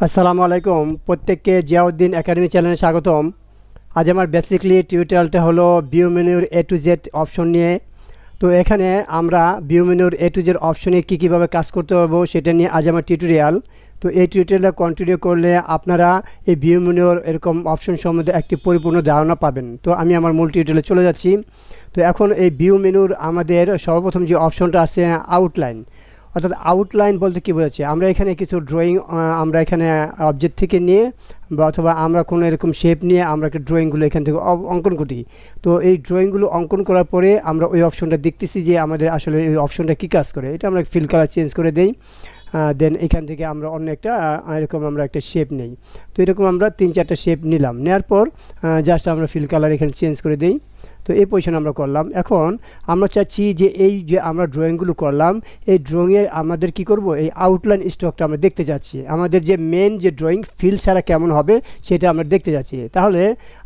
আসসালামু আলাইকুম, প্রত্যেককে জিয়াউদ্দিন একাডেমি চ্যানেলে স্বাগতম। আজ আমার বেসিক্যালি টিউটোরিয়ালটা হলো ভিউ মেনুর এ টু জেড অপশন নিয়ে। তো এখানে আমরা ভিউ মেনুর এ টু জেড অপশনে কীভাবে কাজ করতে পারবো সেটা নিয়ে আজ আমার টিউটোরিয়াল। তো এই টিউটোরিয়ালটা কন্টিনিউ করলে আপনারা এই ভিউ মেনুর এরকম অপশন সম্বন্ধে একটি পরিপূর্ণ ধারণা পাবেন। তো আমি আমার মূল টিউটোরিয়ালে চলে যাচ্ছি। তো এখন এই ভিউ মেনুর আমাদের সর্বপ্রথম যে অপশনটা আছে আউটলাইন, অর্থাৎ আউটলাইন বলতে কী বোঝাচ্ছে, আমরা এখানে কিছু ড্রয়িং আমরা এখানে অবজেক্ট থেকে নিয়ে বা অথবা আমরা কোনো এরকম শেপ নিয়ে আমরা একটা ড্রয়িংগুলো এখান থেকে অঙ্কন করি। তো এই ড্রয়িংগুলো অঙ্কন করার পরে আমরা ওই অপশনটা দেখতেছি যে আমাদের আসলে ওই অপশনটা কী কাজ করে। এটা আমরা ফিল কালার চেঞ্জ করে দেই, দেন এখান থেকে আমরা অন্য একটা এরকম আমরা একটা শেপ নেই। তো এরকম আমরা 3-4টা শেপ নিলাম, নেওয়ার পর জাস্ট আমরা ফিল কালার এখানে চেঞ্জ করে দিই। তো এই পজিশন আমরা করলাম। এখন আমরা চাচ্ছি যে এই যে আমরা ড্রয়িংগুলো করলাম, এই ড্রয়িংয়ে আমাদের কি করব, এই আউটলাইন স্ট্রোকটা আমরা দেখতে চাচ্ছি। আমাদের যে মেন যে ড্রয়িং ফিল ছাড়া কেমন হবে সেটা আমরা দেখতে যাচ্ছি। তাহলে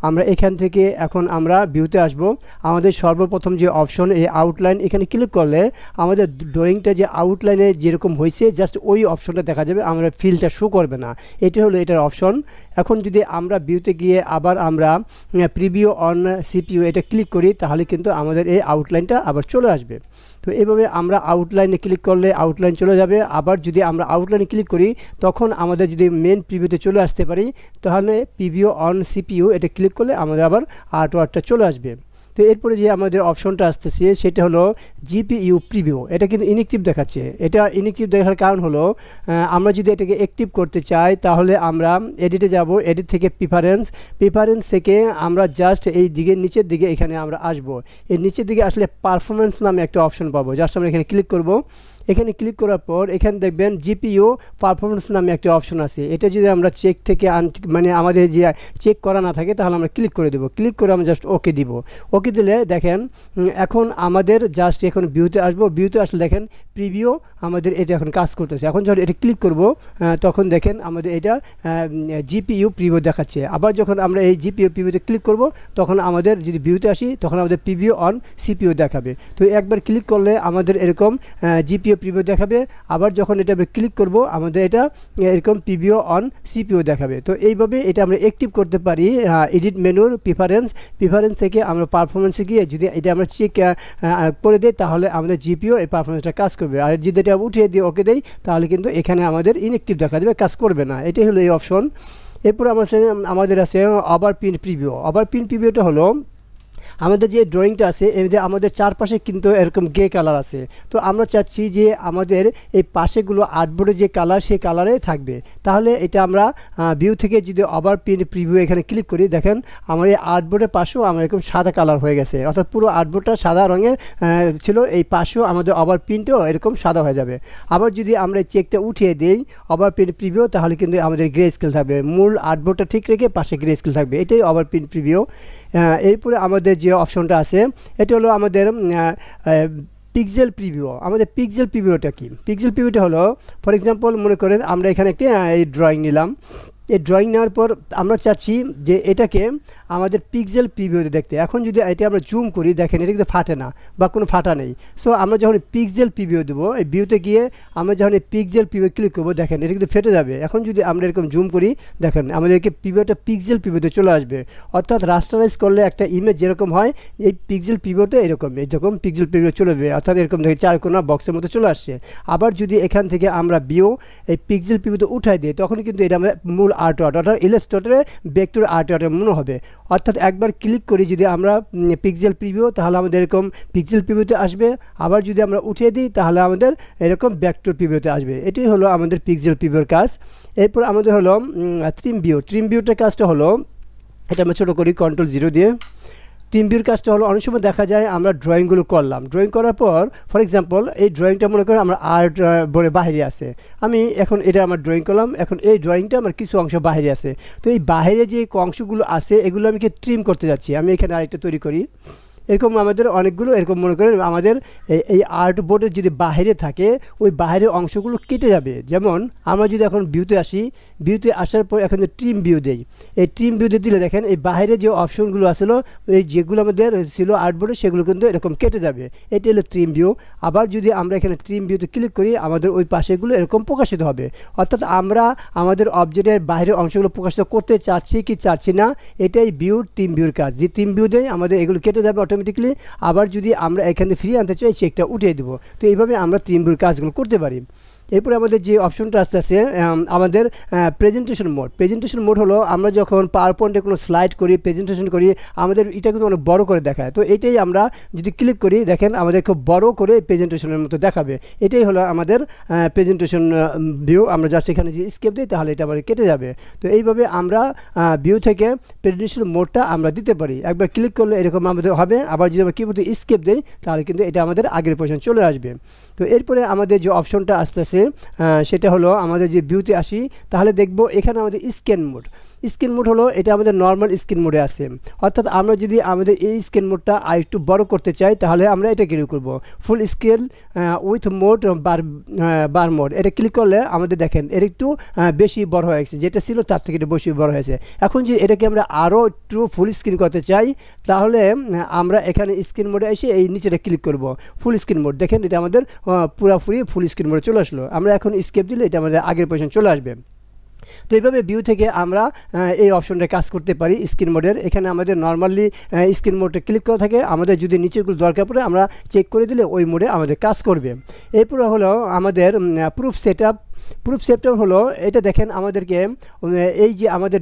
আমরা এখান থেকে এখন আমরা ভিউতে আসব। আমাদের সর্বপ্রথম যে অপশন এই আউটলাইন, এখানে ক্লিক করলে আমাদের ড্রয়িংটা যে আউটলাইনে যেরকম হয়েছে জাস্ট ওই অপশনটা দেখা যাবে, আমরা ফিলটা শো করবে না। এটা হলো এটার অপশন। এখন যদি আমরা ভিউতে গিয়ে আবার আমরা প্রিভিউ অন সিপিইউ এটা ক্লিক করি তাহলে কিন্তু আমাদের এই আউটলাইনটা আবার চলে আসবে। তো এইভাবে আমরা আউটলাইনে ক্লিক করলে আউটলাইন চলে যাবে। আবার যদি আমরা আউটলাইনে ক্লিক করি তখন আমাদের যদি মেন প্রিভিউতে চলে আসতে পারি, তাহলে প্রিভিউ অন সিপিইউ এটা ক্লিক করলে আমাদের আবার আর্টওয়ার্কটা চলে আসবে। তো এরপরে যে আমাদের অপশনটা আসতেছে সেটা হলো জিপিইউ প্রিভিউ। এটা কিন্তু ইনঅ্যাক্টিভ দেখাচ্ছে। এটা ইনঅ্যাক্টিভ দেখার কারণ হলো আমরা যদি এটাকে অ্যাক্টিভ করতে চাই তাহলে আমরা এডিটে যাব, এডিট থেকে প্রিফারেন্স থেকে আমরা জাস্ট এই দিকে নিচের দিকে এখানে আমরা আসব। এই নিচের দিকে আসলে পারফরমেন্স নামে একটা অপশন পাবো, জাস্ট আমরা এখানে ক্লিক করব। এখানে ক্লিক করার পর এখানে দেখবেন জিপিইউ পারফরমেন্স নামে একটা অপশন আছে। এটা যদি আমরা চেক থেকে মানে আমাদের যে চেক করা না থাকে তাহলে আমরা ক্লিক করে দেবো। ক্লিক করে আমরা জাস্ট ওকে দিব। ওকে দিলে দেখেন এখন আমাদের জাস্ট এখন ভিউতে আসবো। ভিউতে আসলে দেখেন প্রিভিউ আমাদের এটা এখন কাজ করতেছে। এখন যখন এটা ক্লিক করব তখন দেখেন আমাদের এটা জিপিইউ প্রিভিউ দেখাচ্ছে। আবার যখন আমরা এই জিপিইউ প্রিভিউতে ক্লিক করব তখন আমাদের যদি ভিউতে আসি তখন আমাদের প্রিভিউ অন সিপিইউ দেখাবে। তো একবার ক্লিক করলে আমাদের এরকম জিপিইউ প্রিভিউ দেখাবে। আবার যখন এটা আমরা ক্লিক করব আমাদের এটা এরকম প্রিভিউ অন সিপিইউ দেখাবে। তো এইভাবে এটা আমরা অ্যাক্টিভ করতে পারি। এডিট মেনুর প্রিফারেন্স থেকে আমরা পারফরমেন্সে গিয়ে যদি এটা আমরা চেক করে দিই তাহলে আমাদের জিপিইউ এই পারফরমেন্সটা কাজ করবে। আর যদি এটা উঠিয়ে দিয়ে ওকে দেই তাহলে কিন্তু এখানে আমাদের ইনঅ্যাক্টিভ দেখা যাবে, কাজ করবে না। এটাই হলো এই অপশন। এরপর আমাদের আছে over print preview. Over print প্রিভিউটা হলো আমাদের যে ড্রয়িংটা আছে এমনি আমাদের চারপাশে কিন্তু এরকম গ্রে কালার আছে। তো আমরা চাচ্ছি যে আমাদের এই পাশেগুলো আর্টবোর্ডের যে কালার সেই কালারে থাকবে। তাহলে এটা আমরা ভিউ থেকে যদি ওভার প্রিন্ট প্রিভিউ এখানে ক্লিক করি দেখেন আমার এই আর্টবোর্ডের পাশেও আমার এরকম সাদা কালার হয়ে গেছে, অর্থাৎ পুরো আর্টবোর্ডটা সাদা রঙের ছিল, এই পাশেও আমাদের ওভার প্রিন্টও এরকম সাদা হয়ে যাবে। আবার যদি আমরা এই চেকটা উঠিয়ে দিই ওভার প্রিন্ট প্রিভিউ তাহলে কিন্তু আমাদের গ্রে স্কেল থাকবে, মূল আর্টবোর্ডটা ঠিক রেখে পাশে গ্রে স্কেল থাকবে। এটাই ওভার প্রিন্ট প্রিভিউ। এরপরে আমাদের যে অপশনটা আছে এটা হলো আমাদের পিক্সেল প্রিভিউ। আমাদের পিক্সেল প্রিভিউটা কি? পিক্সেল প্রিভিউটা হলো ফর এক্সাম্পল মনে করেন আমরা এখানে একটি এই ড্রয়িং নিলাম। এই ড্রয়িং নেওয়ার পর আমরা চাচ্ছি যে এটাকে আমাদের পিক্সেল প্রিভিউতে দেখতে। এখন যদি এটা আমরা জুম করি দেখেন এটা কিন্তু ফাটে না বা কোনো ফাটা নেই। সো আমরা যখন পিক্সেল প্রিভিউ দেবো, এই ভিউতে গিয়ে আমরা যখন এই পিক্সেল প্রিভিউ ক্লিক করবো দেখেন এটা কিন্তু ফেটে যাবে। এখন যদি আমরা এরকম জুম করি দেখেন আমাদেরকে প্রিভিউটা পিক্সেল প্রিভিউতে চলে আসবে। অর্থাৎ রাস্টারাইজ করলে একটা ইমেজ যেরকম হয় এই পিক্সেল প্রিভিউটা এরকম পিক্সেল প্রিভিউ চলে যাবে, অর্থাৎ এরকম দেখে চারকোনা বক্সের মতো চলে আসছে। আবার যদি এখান থেকে আমরা ভিউ এই পিক্সেল প্রিভিউতে উঠাই দিই তখন কিন্তু এটা আমরা মূল আর্টওয়ার্ক অর্থাৎ ইলাস্ট্রেটরে ভেক্টর আর্টওয়ার্কের মনে হবে। অর্থাৎ একবার ক্লিক করি যদি আমরা পিক্সেল প্রিভিউ তাহলে আমাদের এরকম পিক্সেল প্রিভিউতে আসবে। আবার যদি আমরা উঠিয়ে দিই তাহলে আমাদের এরকম ভেক্টর প্রিভিউতে আসবে। এটাই হলো আমাদের পিক্সেল প্রিভিউর কাজ। এরপর আমাদের হলো ট্রিম ভিউটার কাজটা হলো এটা আমরা ছোটো করি Ctrl+0 দিয়ে। ট্রিম ভিউর কাজটা হলো অনেক সময় দেখা যায় আমরা ড্রয়িংগুলো করলাম, ড্রয়িং করার পর ফর এক্সাম্পল এই ড্রয়িংটা মনে করেন আমরা আর্ট বোর্ডে বাইরে আছে, আমি এখন এটা আমার ড্রয়িং করলাম, এখন এই ড্রয়িংটা আমার কিছু অংশ বাইরে আছে। তো এই বাইরে যে অংশগুলো আছে এগুলো আমি ট্রিম করতে যাচ্ছি। আমি এখানে আরেকটা তৈরি করি, এরকম আমাদের অনেকগুলো এরকম মনে করেন আমাদের এই আর্ট বোর্ডের যদি বাইরে থাকে ওই বাইরের অংশগুলো কেটে যাবে। যেমন আমরা যদি এখন ভিউতে আসি, ভিউতে আসার পর এখন ট্রিম ভিউ দেই, এই ট্রিম ভিউতে দিলে দেখেন এই বাইরে যে অপশনগুলো আসলো এই যেগুলো আমাদের ছিল আর্ট বোর্ডে সেগুলো কিন্তু এরকম কেটে যাবে। এটি হলো ট্রিম ভিউ। আবার যদি আমরা এখানে ট্রিম ভিউতে ক্লিক করি আমাদের ওই পাশেগুলো এরকম প্রকাশিত হবে। অর্থাৎ আমরা আমাদের অবজেক্টের বাইরের অংশগুলো প্রকাশিত করতে চাচ্ছি কি চাচ্ছি না, এটাই ট্রিম ভিউর কাজ। যে ট্রিম ভিউ দেয় আমাদের এগুলো কেটে যাবে অটোমেটিকলি। আবার যদি আমরা এখানে ফিরিয়ে আনতে চাই চেকটা উঠিয়ে দেবো। তো এইভাবে আমরা ট্রিম ভিউর কাজগুলো করতে পারি। এরপরে আমাদের যে অপশনটা আসতেছে আমাদের প্রেজেন্টেশন মোড হলো আমরা যখন পাওয়ার পয়েন্টে কোনো স্লাইড করি, প্রেজেন্টেশন করি, আমাদের এটা কিন্তু অনেক বড় করে দেখায়। তো এটাই আমরা যদি ক্লিক করি দেখেন আমাদের খুব বড় করে প্রেজেন্টেশনের মতো দেখাবে। এটাই হলো আমাদের প্রেজেন্টেশন ভিউ। আমরা জাস্ট এখানে যে স্কেপ দিই তাহলে এটা আমাদের কেটে যাবে। তো এইভাবে আমরা ভিউ থেকে প্রেজেন্টেশন মোডটা আমরা দিতে পারি। একবার ক্লিক করলে এরকম আমাদের হবে। আবার যদি আমরা কিবোর্ডে স্কেপ দিই তাহলে কিন্তু এটা আমাদের আগের পজিশন চলে আসবে। তো এরপরে আমাদের যে অপশনটা আসতেছে সেটা হলো আমাদের যে ভিউতে আসি তাহলে দেখব এখানে আমাদের স্ক্যান মোড হলো এটা আমাদের নর্মাল স্ক্যান মোডে আছে। অর্থাৎ আমরা যদি আমাদের এই স্ক্যান মোডটা আর একটু বড় করতে চাই তাহলে আমরা এটা ক্লিক করব ফুল scale with mode bar mode. এটা ক্লিক করলে আমাদের দেখেন এর একটু বেশি বড় হয়ে গেছে, যেটা ছিল তার থেকে একটু বেশি বড় হয়েছে। এখন যদি এটাকে আমরা আরও একটু ফুল স্ক্রিন করতে চাই তাহলে আমরা এখানে স্ক্রিন মোডে এসে এই নিচেটা ক্লিক করব ফুল স্ক্রিন মোড। দেখেন এটা আমাদের পুরোপুরি ফুল স্ক্রিন মোডে চলে আসলো। আমরা এখন স্কেপ দিলে এটা আমাদের আগের পজিশন চলে আসবে। তো এইভাবে ভিউ থেকে আমরা এই অপশনটা কাজ করতে পারি স্ক্রিন মোডের। এখানে আমাদের নর্মালি স্ক্রিন মোডে ক্লিক করা থাকে, আমাদের যদি নিচেগুলো দরকার পড়ে আমরা চেক করে দিলে ওই মোডে আমাদের কাজ করবে। এরপরে হলো আমাদের প্রুফ সেটআপ হলো এটা দেখেন আমাদেরকে এই যে আমাদের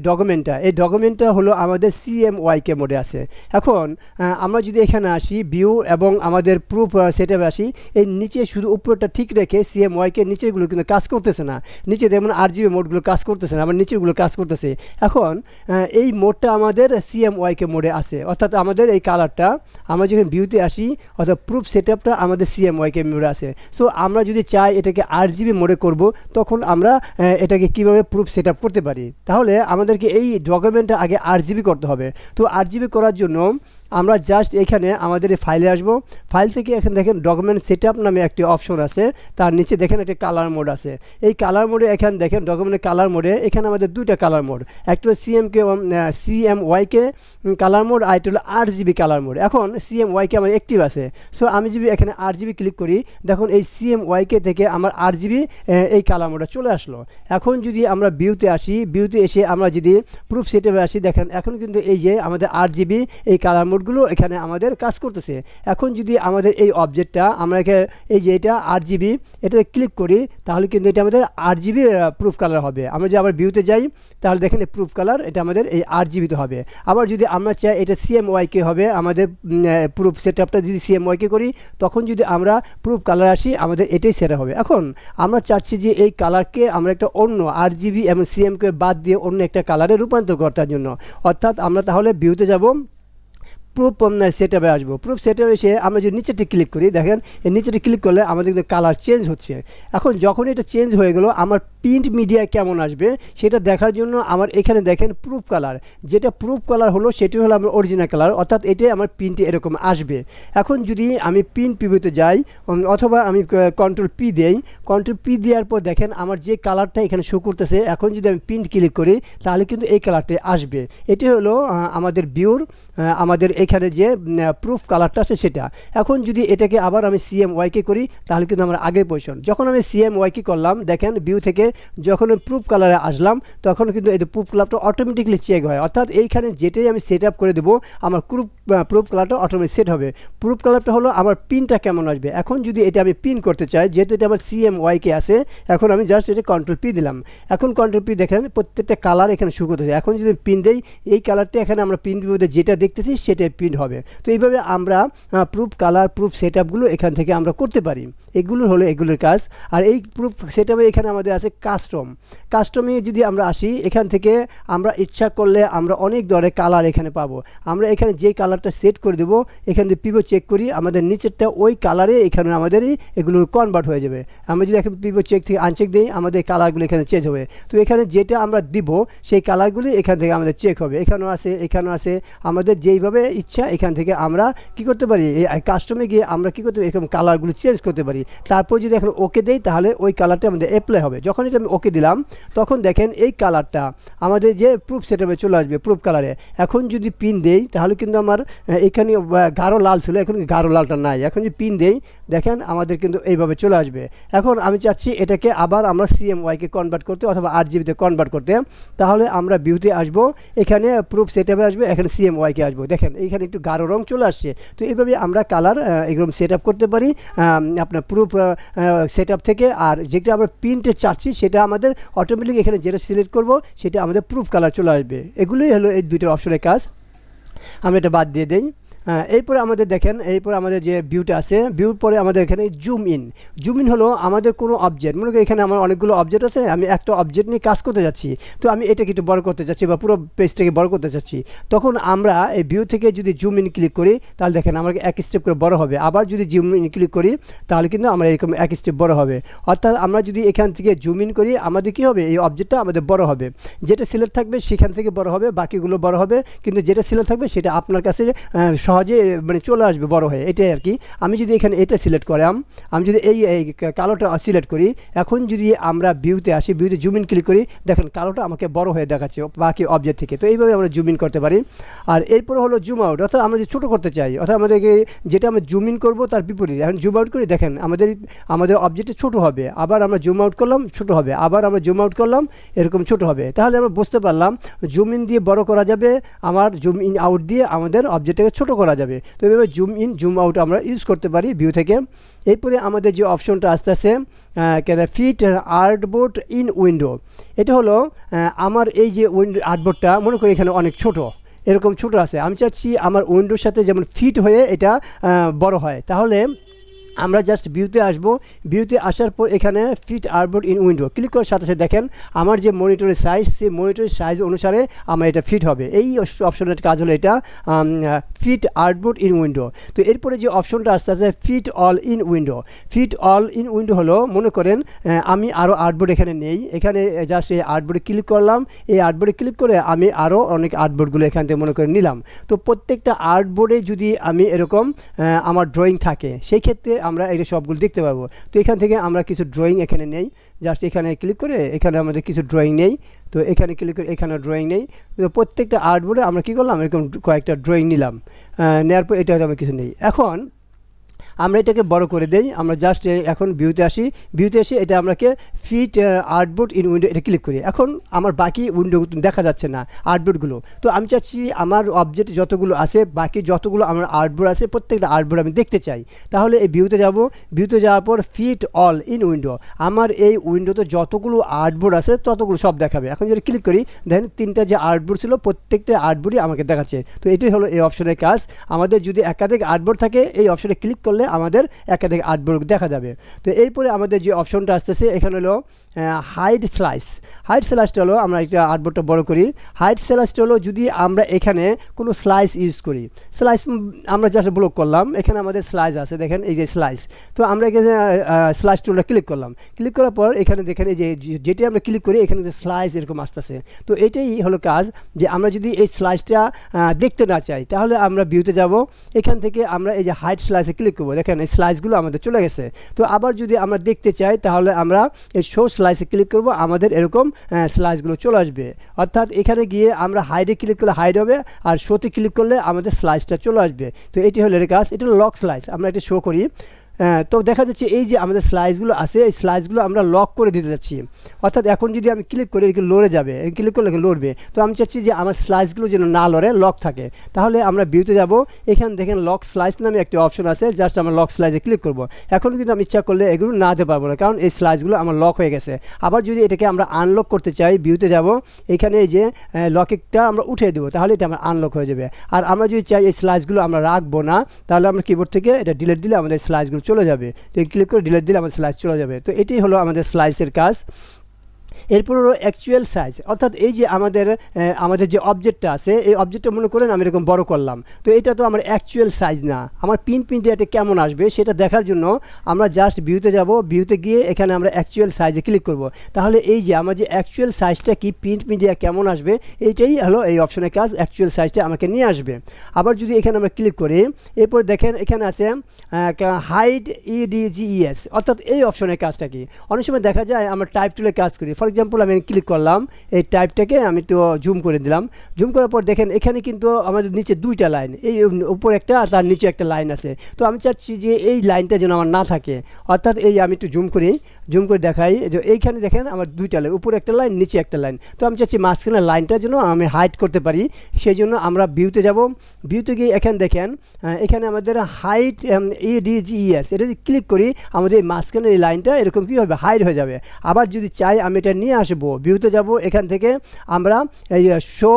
ডকুমেন্টটা হলো আমাদের CMYK মোডে আছে। এখন আমরা যদি এখানে আসি ভিউ এবং আমাদের প্রুফ সেটআপে আসি, এই নিচে শুধু উপরটা ঠিক রেখে CMYK নিচেরগুলো কিন্তু কাজ করতেছে না। নিচে যেমন RGB মোডগুলো কাজ করতেছে না, আমার নিচেরগুলো কাজ করতেছে। এখন এই মোডটা আমাদের CMYK মোডে আছে। অর্থাৎ আমাদের এই কালারটা আমরা যখন ভিউতে আসি অর্থাৎ প্রুফ সেটআপটা আমাদের CMYK মোডে আছে। সো আমরা যদি চাই এটাকে RGB মোডে করব তখন আমরা এটাকে কিভাবে প্রুফ সেটআপ করতে পারি, তাহলে আমাদেরকে এই ডকুমেন্টটা আগে RGB করতে হবে। তো RGB করার জন্য আমরা জাস্ট এখানে আমাদের এই ফাইলে আসব। ফাইল থেকে এখানে দেখেন ডকুমেন্ট সেটআপ নামে একটি অপশন আছে, তার নিচে দেখেন একটা কালার মোড আছে। এই কালার মোডে এখানে দেখেন ডকুমেন্টের কালার মোডে এখানে আমাদের দুইটা কালার মোড, একটা হলো CMYK কালার মোড আর একটা হলো RGB কালার মোড। এখন CMYK আমার অ্যাক্টিভ আছে। সো আমি যদি এখানে RGB ক্লিক করি দেখুন এই CMYK থেকে আমার RGB এই কালার মোডটা চলে আসলো। এখন যদি আমরা ভিউতে আসি, ভিউতে এসে আমরা যদি প্রুফ সেটআপে আসি দেখেন এখন কিন্তু এই যে আমাদের RGB এই কালার মোডগুলো এখানে আমাদের কাজ করতেছে। এখন যদি আমাদের এই অবজেক্টটা আমরা এই যে এটা RGB এটাতে ক্লিক করি তাহলে কিন্তু এটা আমাদের RGB প্রুফ কালার হবে। আমরা যদি আবার ভিউতে যাই তাহলে দেখেন এই প্রুফ কালার এটা আমাদের এই RGB তে হবে। আবার যদি আমরা চাই এটা CMYK হবে, আমাদের প্রুফ সেটআপটা যদি CMYK করি তখন যদি আমরা প্রুফ কালার আসি আমাদের এটাই সেট হবে। এখন আমরা চাচ্ছি যে এই কালারকে আমরা একটা অন্য RGB এবং CMYK বাদ দিয়ে অন্য একটা কালারে রূপান্তর করার জন্য, অর্থাৎ আমরা তাহলে ভিউতে যাব প্রুফ সেটআপে আসবো। প্রুফ সেটআপে এসে আমরা যদি নিচেটি ক্লিক করি দেখেন এই নিচেটি ক্লিক করলে আমাদের কিন্তু কালার চেঞ্জ হচ্ছে। এখন যখন এটা চেঞ্জ হয়ে গেল আমার প্রিন্ট মিডিয়া কেমন আসবে সেটা দেখার জন্য আমার এখানে দেখেন প্রুফ কালার, যেটা প্রুফ কালার হলো সেটি হলো আমার অরিজিনাল কালার, অর্থাৎ এটাই আমার প্রিন্টে এরকম আসবে। এখন যদি আমি প্রিন্ট প্রিভিউতে যাই অথবা আমি কন্ট্রোল পি দেই, কন্ট্রোল পি দেওয়ার পর দেখেন আমার যে কালারটা এখানে শো করতেছে এখন যদি আমি প্রিন্ট ক্লিক করি তাহলে কিন্তু এই কালারটা আসবে। এটি হলো আমাদের ভিউর আমাদের এখানে যে প্রুফ কালারটা আছে সেটা। এখন যদি এটাকে আবার আমি CMYK করি তাহলে কিন্তু আমার আগের পজিশন। যখন আমি CMYK করলাম দেখেন ভিউ থেকে যখন আমি প্রুফ কালারে আসলাম তখন কিন্তু এই প্রুফ কালারটা অটোমেটিকলি চেক হয়। অর্থাৎ এইখানে যেটাই আমি সেট আপ করে দেবো আমার প্রুফ কালারটা অটোমেটিক সেট হবে। প্রুফ কালারটা হলো আমার পিনটা কেমন আসবে। এখন যদি এটা আমি পিন করতে চাই যেহেতু এটা আমার CMYK আছে, এখন আমি জাস্ট এটা কন্ট্রোল পি দিলাম। এখন কন্ট্রোল পি দেখেন প্রত্যেকটা কালার এখানে শো করতেছে। এখন যদি পিন দেই এই কালারটা এখানে আমরা পিন ভিউতে যেটা দেখতেছি সেটাই প্রিন্ট হবে। তো এইভাবে আমরা প্রুফ কালার প্রুফ সেটআপগুলো এখান থেকে আমরা করতে পারি। এগুলো হলো এগুলোর কাজ। আর এই প্রুফ সেটআপে এখানে আমাদের আছে কাস্টমে যদি আমরা আসি এখান থেকে আমরা ইচ্ছা করলে আমরা অনেক ধরনের কালার এখানে পাবো। আমরা এখানে যে কালারটা সেট করে দেবো এখানে যদি পিভো চেক করি আমাদের নিচেরটা ওই কালারে এখানে আমাদেরই এগুলো কনভার্ট হয়ে যাবে। আমরা যদি এখন পিভো চেক থেকে আনচেক দিই আমাদের কালারগুলো এখানে চেঞ্জ হবে। তো এখানে যেটা আমরা দিব সেই কালারগুলি এখান থেকে আমাদের চেক হবে। এখানেও আছে আমাদের যেইভাবে ইচ্ছা এখান থেকে আমরা কি করতে পারি, এই কাস্টমে গিয়ে আমরা কি করতে পারি, এরকম কালারগুলো চেঞ্জ করতে পারি। তারপর যদি এখন ওকে দেই তাহলে ওই কালারটা আমাদের অ্যাপ্লাই হবে। যখন এটা আমি ওকে দিলাম তখন দেখেন এই কালারটা আমাদের যে প্রুফ সেটআপে চলে আসবে প্রুফ কালারে। এখন যদি পিন দেই তাহলে কিন্তু আমার এখানে গাঢ় লাল ছিল, এখন গাঢ় লালটা নাই। এখন যদি পিন দেই দেখেন আমাদের কিন্তু এইভাবে চলে আসবে। এখন আমি চাচ্ছি এটাকে আবার আমরা CMYকে কনভার্ট করতে অথবা RGBতে কনভার্ট করতে। তাহলে আমরা ভিউতে আসবো, এখানে প্রুফ সেটআপে আসবে, এখানে CMYকে আসবো। দেখেন এইখানে একটু গাঢ় রং চলে আসছে। তো এইভাবে আমরা কালার এরকম সেট আপ করতে পারি আপনার প্রুফ সেটআপ থেকে। আর যেটা আমরা প্রিন্টে চাচ্ছি সেটা আমাদের অটোমেটিক এখানে যেটা সিলেক্ট করব সেটা আমাদের প্রুফ কালার চলে আসবে। এগুলোই হলো এই দুইটা অপশনের কাজ। আমরা এটা বাদ দিয়ে দেই। এরপরে আমাদের দেখেন, এরপরে আমাদের যে ভিউটা আছে, ভিউর পরে আমাদের এখানে জুম ইন হলো আমাদের কোনো অবজেক্ট, মনে করি এখানে আমার অনেকগুলো অবজেক্ট আছে, আমি একটা অবজেক্ট নিয়ে কাজ করতে যাচ্ছি। তো আমি এটাকে একটু বড় করতে চাচ্ছি বা পুরো পেজটাকে বড় করতে চাচ্ছি। তখন আমরা এই ভিউ থেকে যদি জুম ইন ক্লিক করি তাহলে দেখেন আমাকে এক স্টেপ করে বড় হবে। আবার যদি জুম ইন ক্লিক করি তাহলে কিন্তু আমরা এরকম এক স্টেপ বড় হবে। অর্থাৎ আমরা যদি এখান থেকে জুম ইন করি আমাদের কী হবে, এই অবজেক্টটা আমাদের বড় হবে। যেটা সিলেক্ট থাকবে সেখান থেকে বড় হবে, বাকিগুলো বড় হবে, কিন্তু যেটা সিলেক্ট থাকবে সেটা আপনার কাছে সহজে মানে চলে আসবে বড় হয়ে, এটাই আর কি। আমি যদি এখানে এটা সিলেক্ট করাম, আমি যদি এই কালোটা সিলেক্ট করি, এখন যদি আমরা ভিউতে আসি, ভিউতে জুম ইন ক্লিক করি দেখেন কালোটা আমাকে বড় হয়ে দেখাচ্ছে বাকি অবজেক্ট থেকে। তো এইভাবে আমরা জুম ইন করতে পারি। আর এরপরে হলো জুম আউট, অর্থাৎ আমরা যে ছোটো করতে চাই, অর্থাৎ আমাদেরকে যেটা আমরা জুম ইন করবো তার বিপরীত এখন জুম আউট করি, দেখেন আমাদের অবজেক্টে ছোটো হবে, আবার আমরা জুম আউট করলাম ছোটো হবে, আবার আমরা জুম আউট করলাম এরকম ছোটো হবে। তাহলে আমরা বুঝতে পারলাম জুম ইন দিয়ে বড় করা যাবে, আমার জুম ইন আউট দিয়ে আমাদের অবজেক্টটাকে ছোটো করা যাবে। তো এইভাবে জুম ইন জুম আউট আমরা ইউজ করতে পারি ভিউ থেকে। এরপরে আমাদের যে অপশনটা আসতেছে ফিট আর্টবোর্ড ইন উইন্ডো, এটা হলো আমার এই যে উইন্ডো আর্টবোর্ডটা মনে করি এখানে অনেক ছোট, এরকম ছোট আছে, আমি চাচ্ছি আমার উইন্ডোর সাথে যেমন ফিট হয়ে এটা বড় হয়। তাহলে আমরা জাস্ট ভিউতে আসব, ভিউতে আসার পর এখানে fit artboard in window click করার সাথে সাথে দেখেন আমার যে মনিটরের সাইজ, সেই মনিটরের সাইজ অনুসারে আমার এটা ফিট হবে। এই অপশনের কাজ হলো এটা ফিট আর্টবোর্ড ইন উইন্ডো। তো এরপরে যে অপশনটা আসতে আছে fit all in window. Fit all in window হলো মনে করেন আমি আরও আর্টবোর্ড এখানে নেই, এখানে জাস্ট এই আর্টবোর্ডে ক্লিক করলাম, এই আর্টবোর্ডে ক্লিক করে আমি আরও অনেক আর্টবোর্ডগুলো এখান থেকে মনে করে নিলাম। তো প্রত্যেকটা আর্টবোর্ডে যদি আমি এরকম আমার ড্রয়িং থাকে সেই ক্ষেত্রে আমরা এটা সবগুলো দেখতে পারবো। তো এখান থেকে আমরা কিছু ড্রয়িং এখানে নেই, জাস্ট এখানে ক্লিক করে এখানে আমাদের কিছু ড্রয়িং নেই, তো এখানে ক্লিক করে এখানে ড্রয়িং নেই। তো প্রত্যেকটা আর্টবোর্ডে আমরা কী করলাম এরকম কয়েকটা ড্রয়িং নিলাম, নেওয়ার পর এটা আমরা কিছু নেই। এখন আমরা এটাকে বড় করে দেই, আমরা জাস্ট এখন ভিউতে আসি, ভিউতে এসে এটা আমরাকে ফিট আর্টবোর্ড ইন উইন্ডো এটা ক্লিক করি। এখন আমার বাকি উইন্ডো দেখা যাচ্ছে না আর্টবোর্ডগুলো। তো আমি চাচ্ছি আমার অবজেক্ট যতগুলো আছে, বাকি যতগুলো আমার আর্টবোর্ড আছে প্রত্যেকটা আর্টবোর্ড আমি দেখতে চাই। তাহলে এই ভিউতে যাব, ভিউতে যাওয়ার পর ফিট অল ইন উইন্ডো, আমার এই উইন্ডোতে যতগুলো আর্টবোর্ড আছে ততগুলো সব দেখাবে। এখন যদি ক্লিক করি দেখেন তিনটা যে আর্টবোর্ড ছিল প্রত্যেকটা আর্টবোর্ডই আমাকে দেখাচ্ছে। তো এটাই হলো এই অপশনের কাজ। আমাদের যদি একাধিক আর্টবোর্ড থাকে এই অপশনে ক্লিক করলে আমাদের একাধিক আর্টবোর্ড দেখা যাবে। তো এরপরে আমাদের যে অপশনটা আসতেছে এখানে হলো হাইড স্লাইস। হাইড স্লাইসটা হলো আমরা একটা আর্টবোর্ডটা বড় করি। হাইড স্লাইসটা হলো যদি আমরা এখানে কোনো স্লাইস ইউজ করি, স্লাইস আমরা জাস্ট ব্লক করলাম, এখানে আমাদের স্লাইস আছে দেখেন এই যে স্লাইস। তো আমরা এখানে স্লাইস টুলটা ক্লিক করলাম, ক্লিক করার পর এখানে দেখেন এই যে যেটি আমরা ক্লিক করি এখানে যে স্লাইস এরকম আসতেছে। তো এটাই হলো কাজ যে আমরা যদি এই স্লাইসটা দেখতে না চাই তাহলে আমরা ভিউতে যাব, এখান থেকে আমরা এই যে হাইড স্লাইসে ক্লিক করবো, দেখেন এই স্লাইসগুলো আমাদের চলে গেছে। তো আবার যদি আমরা দেখতে চাই তাহলে আমরা এই শো স্লাইসে ক্লিক করব, আমাদের এরকম স্লাইসগুলো চলে আসবে। অর্থাৎ এখানে গিয়ে আমরা হাইডে ক্লিক করলে হাইড হবে, আর শোতে ক্লিক করলে আমাদের স্লাইসটা চলে আসবে। তো এটি হলো এর কাজ, এটা লক স্লাইস। আমরা এটা শো করি, তো দেখা যাচ্ছে এই যে আমাদের স্লাইসগুলো আছে এই স্লাইসগুলো আমরা লক করে দিতে যাচ্ছি। অর্থাৎ এখন যদি আমি ক্লিক করি এদিকে লড়ে যাবে, ক্লিক করলে লড়বে। তো আমি চাচ্ছি যে আমার স্লাইসগুলো যেন না লড়ে, লক থাকে। তাহলে আমরা ভিউতে যাব, এখানে দেখেন লক স্লাইস নামে একটি অপশন আছে, জাস্ট আমরা লক স্লাইসে ক্লিক করব। এখন কিন্তু আমি ইচ্ছা করলে এগুলো না দিতে পারবো না, কারণ এই স্লাইসগুলো আমার লক হয়ে গেছে। আবার যদি এটাকে আমরা আনলক করতে চাই ভিউতে যাব, এখানে এই যে লকেটটা আমরা উঠিয়ে দেবো, তাহলে এটা আমার আনলক হয়ে যাবে। আর আমরা যদি চাই এই স্লাইসগুলো আমরা রাখবো না, তাহলে আমরা কিবোর্ড থেকে এটা ডিলিট দিলে আমাদের স্লাইসগুলো চলে যাবে। তো ক্লিক করে ডিলিট দিলে আমাদের স্লাইস চলে যাবে। তো এটাই হলো আমাদের স্লাইসের কাজ। এরপর হলো অ্যাকচুয়াল সাইজ, অর্থাৎ এই যে আমাদের যে অবজেক্টটা আছে এই অবজেক্টটা মনে করেন আমি এরকম বড় করলাম, তো এটা তো আমার অ্যাকচুয়াল সাইজ না, আমার প্রিন্ট এটা কেমন আসবে সেটা দেখার জন্য আমরা জাস্ট ভিউতে যাব, ভিউতে গিয়ে এখানে আমরা অ্যাকচুয়াল সাইজে ক্লিক করব। তাহলে এই যে আমার যে অ্যাকচুয়াল সাইজটা কি প্রিন্ট মিডিয়া কেমন আসবে এইটাই হলো এই অপশনের কাজ, অ্যাকচুয়াল সাইজটা আমাকে নিয়ে আসবে। আবার যদি এখানে আমরা ক্লিক করি, এরপর দেখেন এখানে আছে হাইড ইডিজিএস, অর্থাৎ এই অপশনের কাজটা কি। অনেক সময় দেখা যায় আমরা টাইপ টুলে কাজ করি, ফর এক্সাম্পল আমি ক্লিক করলাম, এই টাইপটাকে আমি একটু জুম করে দিলাম, জুম করার পর দেখেন এখানে কিন্তু আমাদের নিচে দুইটা লাইন, এই উপর একটা আর তার নিচে একটা লাইন আছে। তো আমি চাচ্ছি যে এই লাইনটা যেন আমার না থাকে, অর্থাৎ এই আমি একটু জুম করে দেখাই যে এইখানে দেখেন আমার দুইটা লাইন, উপরে একটা লাইন নিচে একটা লাইন, তো আমি চাচ্ছি মাঝখানে লাইনটা যেন আমি হাইড করতে পারি। সেই জন্য আমরা ভিউতে যাব, ভিউতে গিয়ে এখানে দেখেন এখানে আমাদের হাইড ইডিজিএস, এটা যদি ক্লিক করি আমাদের এই মাঝখানে এই লাইনটা এরকম কী হবে, হাইড হয়ে যাবে। আবার যদি চাই আমি এটা নিয়ে আসবো, ভিউতে যাব, এখান থেকে আমরা এই শো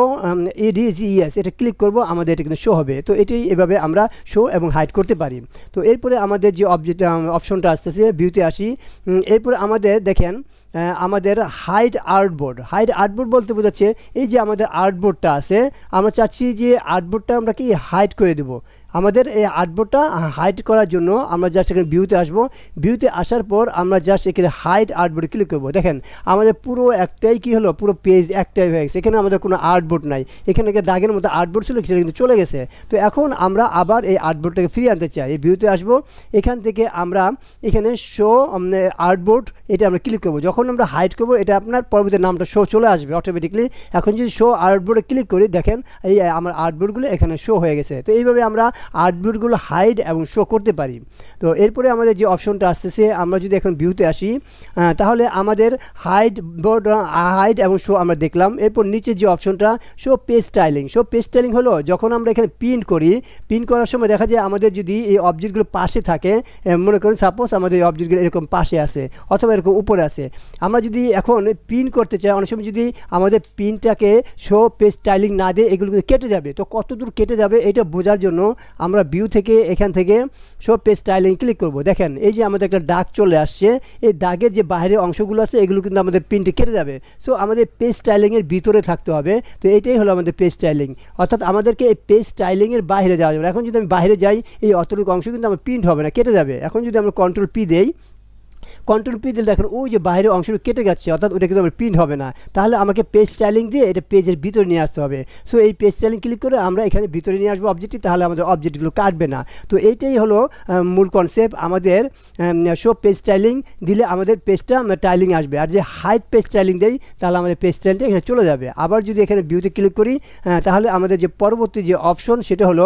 ইডিজিএস এটা ক্লিক করব, আমাদের এটা কিন্তু শো হবে। তো এটাই এভাবে আমরা শো এবং হাইড করতে পারি। তো এরপরে আমাদের যে অপশনটা আসতেছে, ভিউতে আসি, এরপরে আমাদের দেখেন আমাদের হাইড আর্টবোর্ড বলতে বোঝাচ্ছে এই যে আমাদের আর্টবোর্ডটা আছে, আমরা চাচ্ছি যে আর্টবোর্ডটা আমরা কি হাইড করে দেবো। আমাদের এই আর্টবোর্ডটা হাইড করার জন্য আমরা জাস্ট এখানে ভিউতে আসবো, ভিউতে আসার পর আমরা জাস্ট এখানে হাইড আর্টবোর্ডে ক্লিক করবো। দেখেন আমাদের পুরো একটাই কি হলো, পুরো পেজ একটাই হয়ে গেছে, এখানে আমাদের কোনো আর্টবোর্ড নাই, এখানে দাগের মতো আর্টবোর্ড ছিল সেটা কিন্তু চলে গেছে। তো এখন আমরা আবার এই আর্টবোর্ডটাকে ফিরিয়ে আনতে চাই, এই ভিউতে আসবো, এখান থেকে আমরা এখানে শো আর্টবোর্ড এটা আমরা ক্লিক করবো। যখন আমরা হাইড করবো এটা আপনার পরবর্তী নামটা শো চলে আসবে অটোমেটিকলি। এখন যদি শো আর্টবোর্ডে ক্লিক করি দেখেন এই আমার আর্টবোর্ডগুলো এখানে শো হয়ে গেছে। তো এইভাবে আমরা আর্টবোর্ডগুলো হাইড এবং শো করতে পারি। তো এরপরে আমাদের যে অপশনটা আসতেছে, আমরা যদি এখন ভিউতে আসি তাহলে আমাদের হাইড এবং শো আমরা দেখলাম। এরপর নিচে যে অপশনটা শো পেজ স্টাইলিং হলো যখন আমরা এখানে প্রিন্ট করার সময় দেখা যায় আমাদের যদি এই অবজেক্টগুলো পাশে থাকে, মনে করেন সাপোজ আমাদের এই অবজেক্টগুলো এরকম পাশে আছে অথবা এরকম উপরে আছে, আমরা যদি এখন প্রিন্ট করতে চাই, অনেক সময় যদি আমাদের প্রিন্টটাকে শো পেজ স্টাইলিং না দিয়ে এগুলো কেটে যাবে, তো কত দূর কেটে যাবে এটা বোঝার জন্য আমরা ভিউ থেকে এখান থেকে শো পেজ স্টাইলিং ক্লিক করব। দেখেন এই যে আমাদের একটা দাগ চলে আসছে, এই দাগের যে বাইরের অংশগুলো আছে এগুলো কিন্তু আমাদের প্রিন্টে কেটে যাবে। সো আমাদের পেজ স্টাইলিংয়ের ভিতরে থাকতে হবে। তো এটাই হলো আমাদের পেজ স্টাইলিং, অর্থাৎ আমাদেরকে এই পেজ স্টাইলিংয়ের বাইরে যাওয়া যাবে না। এখন যদি আমি বাইরে যাই এই অতটুকু অংশ কিন্তু আমার প্রিন্ট হবে না, কেটে যাবে। এখন যদি আমরা কন্ট্রোল পি দিই, দিলে দেখেন ওই যে বাইরের অংশটা কেটে যাচ্ছে, অর্থাৎ ওটা কিন্তু আমার প্রিন্ট হবে না। তাহলে আমাকে পেজ স্টাইলিং দিয়ে এটা পেজের ভিতরে নিয়ে আসতে হবে। সো এই পেজ স্টাইলিং ক্লিক করে আমরা এখানে ভিতরে নিয়ে আসবো অবজেক্টটি, তাহলে আমাদের অবজেক্টগুলো কাটবে না। তো এইটাই হলো মূল কনসেপ্ট, আমাদের শো পেজ স্টাইলিং দিলে আমাদের পেজটা স্টাইলিং আসবে, আর যে হাইড পেজ স্টাইলিং দেই তাহলে আমাদের পেজ স্টাইলিংটা এখানে চলে যাবে। আবার যদি এখানে ভিউতে ক্লিক করি তাহলে আমাদের যে পরবর্তী যে অপশন সেটা হলো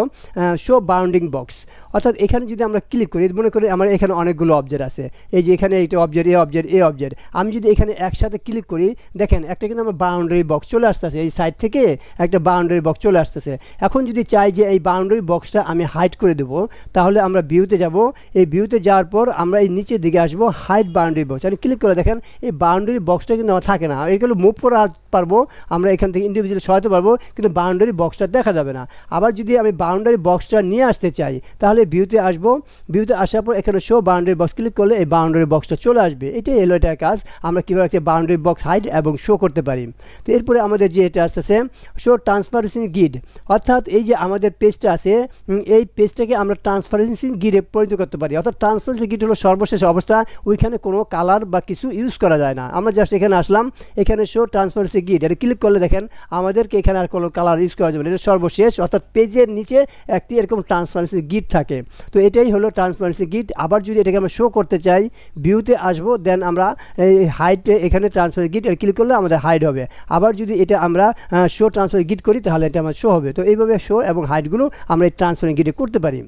শো বাউন্ডিং বক্স, অর্থাৎ এখানে যদি আমরা ক্লিক করি, মনে করি আমার এখানে অনেকগুলো অবজেক্ট আছে, এই যে এখানে এইটা অবজেক্ট এ অবজেক্ট, আমি যদি এখানে একসাথে ক্লিক করি দেখেন একটা কিন্তু আমার বাউন্ডারি বক্স চলে আসতেছে, এই সাইড থেকে একটা বাউন্ডারি বক্স চলে আসতেছে। এখন যদি চাই যে এই বাউন্ডারি বক্সটা আমি হাইড করে দেবো, তাহলে আমরা ভিউতে যাব, এই ভিউতে যাওয়ার পর আমরা এই নিচের দিকে আসবো, হাইড বাউন্ডারি বক্স, আমি ক্লিক করে দেখেন এই বাউন্ডারি বক্সটা কিন্তু আমার থাকে না, এগুলো মুভ করা পারবো আমরা এখান থেকে ইন্ডিভিজুয়ালি সরাতে পারবো, কিন্তু বাউন্ডারি বক্সটা দেখা যাবে না। আবার যদি আমি বাউন্ডারি বক্সটা নিয়ে আসতে চাই তাহলে ভিউতে আসবো, ভিউতে আসার পর এখানে শো বাউন্ডারি বক্স ক্লিক করলে এই বাউন্ডারি বক্সটা চলে আসবে। এটাই এলো এটার কাজ, আমরা কীভাবে একটা বাউন্ডারি বক্স হাইড এবং শো করতে পারি। তো এরপরে আমাদের যে এটা আসতেছে শো ট্রান্সপারেন্সি গিড, অর্থাৎ এই যে আমাদের পেজটা আছে এই পেজটাকে আমরা ট্রান্সপারেন্সি গিডে পরিণত করতে পারি। অর্থাৎ ট্রান্সপারেন্সি গিড হলো সর্বশেষ অবস্থা, ওইখানে কোনো কালার বা কিছু ইউজ করা যায় না। আমরা জাস্ট এখানে আসলাম, এখানে শো ট্রান্সপারেন্সি গিড এটা ক্লিক করলে দেখেন আমাদেরকে এখানে আর কোনো কালার ইউজ করা যাবে না, এটা সর্বশেষ, অর্থাৎ পেজের নিচে একটি এরকম ট্রান্সপারেন্সি গিড থাকে। তো এটাই হলো ট্রান্সপারেন্সি গিড। আবার যদি এটাকে আমরা শো করতে চাই ভিউতে আসবো, দেন আমরা এই হাইডে এখানে ট্রান্সপারেন্সি গিড ক্লিক করলে আমাদের হাইড হবে। আবার যদি এটা আমরা শো ট্রান্সপারেন্সি গিড করি তাহলে এটা আমার শো হবে। তো এইভাবে শো এবং হাইডগুলো আমরা এই ট্রান্সপারেন্সি গিডে করতে পারি।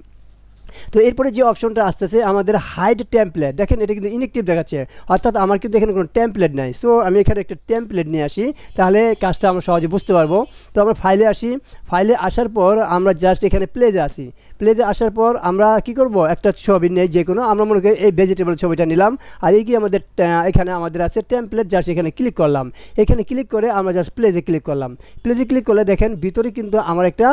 তো এরপরে যে অপশনটা আসতেছে আমাদের হাইড টেমপ্লেট, দেখেন এটা কিন্তু ইনএক্টিভ দেখাচ্ছে, অর্থাৎ আমার কিন্তু এখানে কোনো টেমপ্লেট নাই। সো আমি এখানে একটা টেমপ্লেট নিয়ে আসি, তাহলে কাজটা আমরা সহজে বুঝতে পারবো। তো আমরা ফাইলে আসি, ফাইলে আসার পর আমরা জাস্ট এখানে প্লেজে আসি, প্লেজে আসার পর আমরা কি করব একটা ছবি নেই যে কোনো, আমরা মনে করি এই ভেজিটেবল ছবিটা নিলাম, আর এই কি আমাদের এখানে আমাদের আছে টেমপ্লেট, জাস্ট এখানে ক্লিক করলাম, এখানে ক্লিক করে আমরা জাস্ট প্লেজে ক্লিক করলাম। প্লেজে ক্লিক করলে দেখেন ভিতরে কিন্তু আমার একটা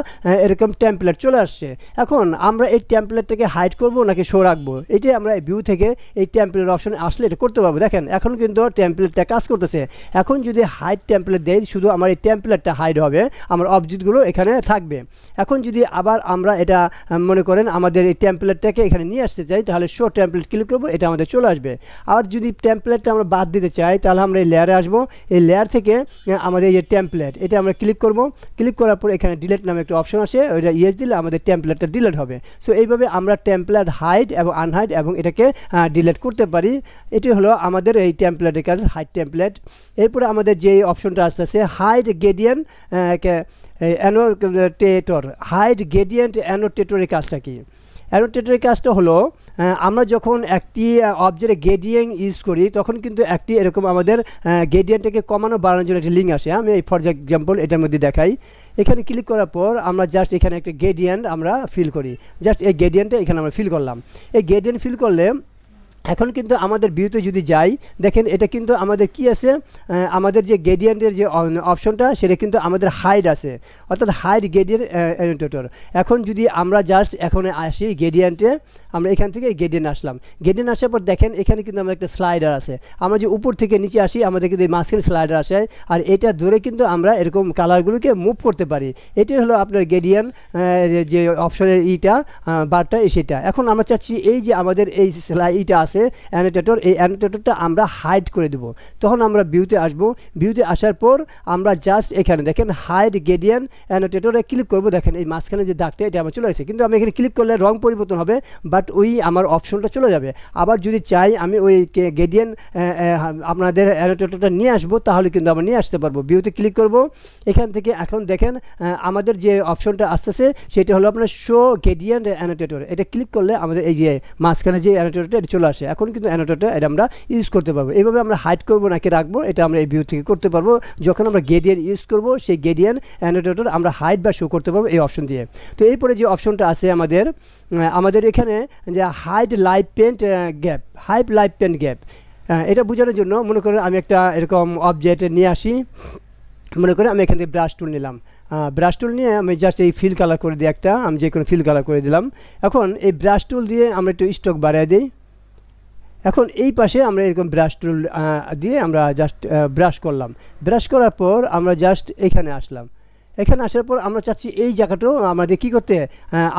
এরকম টেমপ্লেট চলে আসছে। এখন আমরা এই টেমপ্লেট টেমপ্লেটটাকে হাইড করব নাকি শো রাখবো, এটাই আমরা ভিউ থেকে এই টেমপ্লেট অপশনে আসলে এটা করতে পারবো। দেখেন এখন কিন্তু টেমপ্লেটটা কাজ করতেছে। এখন যদি হাইড টেমপ্লেট দেই শুধু আমার এই টেমপ্লেটটা হাইড হবে, আমার অবজেক্টগুলো এখানে থাকবে। এখন যদি আবার আমরা এটা মনে করেন আমাদের এই টেমপ্লেটটাকে এখানে নিয়ে আসতে চাই, তাহলে শো টেমপ্লেট ক্লিক করবো, এটা আমাদের চলে আসবে। আর যদি টেমপ্লেটটা আমরা বাদ দিতে চাই তাহলে আমরা এই লেয়ারে আসবো, এই লেয়ার থেকে আমাদের এই যে টেমপ্লেট এটা আমরা ক্লিক করব। ক্লিক করার পর এখানে ডিলিট নামে একটা অপশন আসে, ওইটা ইয়েস দিলে আমাদের টেমপ্লেটটা ডিলিট হবে। সো এইভাবে আমরা টেমপ্লেট হাইড এবং আনহাইড এবং এটাকে ডিলিট করতে পারি। এটি হলো আমাদের এই টেমপ্লেটের কাজ, হাইড টেমপ্লেট। এরপরে আমাদের যে অপশনটা আসতেছে হাইড গ্রেডিয়েন্ট অ্যানোটেটর। হাইড গ্রেডিয়েন্ট অ্যানোটেটরের কাজটা কি? অ্যানোটেটরের কাজটা হলো আমরা যখন একটি অবজেক্টে গ্রেডিয়েন্ট ইউজ করি তখন কিন্তু একটি এরকম আমাদের গ্রেডিয়েন্টটাকে কমানো বাড়ানোর জন্য একটি লিঙ্ক আসে। আমি ফর এক্সাম্পল এটার মধ্যে দেখাই। এখানে ক্লিক করার পর আমরা জাস্ট এখানে একটা গ্রেডিয়েন্ট আমরা ফিল করি। জাস্ট এই গ্রেডিয়েন্টটা এখানে আমরা ফিল করলাম। এই গ্রেডিয়েন্ট ফিল করলে এখন কিন্তু আমাদের ভিউতে যদি যাই দেখেন এটা কিন্তু আমাদের কি আছে, আমাদের যে গ্রেডিয়েন্টের যে অপশনটা সেটা কিন্তু আমাদের হাইড আছে, অর্থাৎ হাইড গ্রেডিয়েন্ট অ্যানোটেটর। এখন যদি আমরা জাস্ট এখন আসি গ্রেডিয়েন্টে, আমরা এখান থেকে গ্রেডিয়েন্ট আসলাম। গ্রেডিয়েন্ট আসার পর দেখেন এখানে কিন্তু আমাদের একটা স্লাইডার আছে। আমরা যে উপর থেকে নিচে আসি আমাদের কিন্তু এই মাঝখানে স্লাইডার আসে, আর এটা ধরে কিন্তু আমরা এরকম কালারগুলোকে মুভ করতে পারি। এটাই হলো আপনার গ্রেডিয়েন্ট যে অপশনের বারটা সেটা। এখন আমরা চাচ্ছি এই যে আমাদের এই স্লাইডটা আছে অ্যানোটেটর, এই অ্যানোটেটরটা আমরা হাইড করে দেব। তখন আমরা ভিউতে আসব। ভিউতে আসার পর আমরা জাস্ট এখানে দেখেন হাইড গ্রেডিয়েন্ট অ্যানোটেটরে ক্লিক করব। দেখেন এই মাঝখানে যে দাগটা এটা আমার চলে আসছে, কিন্তু আমি এখানে ক্লিক করলে রং পরিবর্তন হবে, বাট ওই আমার অপশনটা চলে যাবে। আবার যদি চাই আমি ওই গ্রেডিয়েন্ট আপনাদের অ্যানোটেটরটা নিয়ে আসবো তাহলে কিন্তু আমরা নিয়ে আসতে পারবো। ভিউতে ক্লিক করব, এখান থেকে এখন দেখেন আমাদের যে অপশনটা আসতেছে সেটা হলো আপনার শো গ্রেডিয়েন্ট অ্যানোটেটর। এটা ক্লিক করলে আমাদের এই যে মাঝখানে যে অ্যানোটেটরটা এটা চলে আসে। এখন কিন্তু অ্যানোটেটর এটা আমরা ইউজ করতে পারবো। এইভাবে আমরা হাইড করবো নাকি রাখবো এটা আমরা এই ভিউ থেকে করতে পারবো। যখন আমরা গ্রেডিয়েন্ট ইউজ করবো সেই গ্রেডিয়েন্ট অ্যানোটেটর আমরা হাইড বা শো করতে পারবো এই অপশন দিয়ে। তো এরপরে যে অপশনটা আছে আমাদের এখানে যে hide live paint gap, hide live paint gap, এটা বোঝানোর জন্য মনে করেন আমি একটা এরকম অবজেক্ট নিয়ে আসি। মনে করেন আমি এখান থেকে ব্রাশ টুল নিলাম। ব্রাশ টুল নিয়ে আমি জাস্ট এই ফিল কালার করে দিই, একটা আমি যে কোনো ফিল কালার করে দিলাম। এখন এই ব্রাশ টুল দিয়ে আমরা একটু স্ট্রোক বাড়িয়ে দিই। এখন এই পাশে আমরা এরকম ব্রাশ টুল দিয়ে আমরা জাস্ট ব্রাশ করলাম। ব্রাশ করার পর আমরা জাস্ট এখানে আসলাম। এখানে আসার পর আমরা চাচ্ছি এই জায়গাটাও আমাদের কী করতে,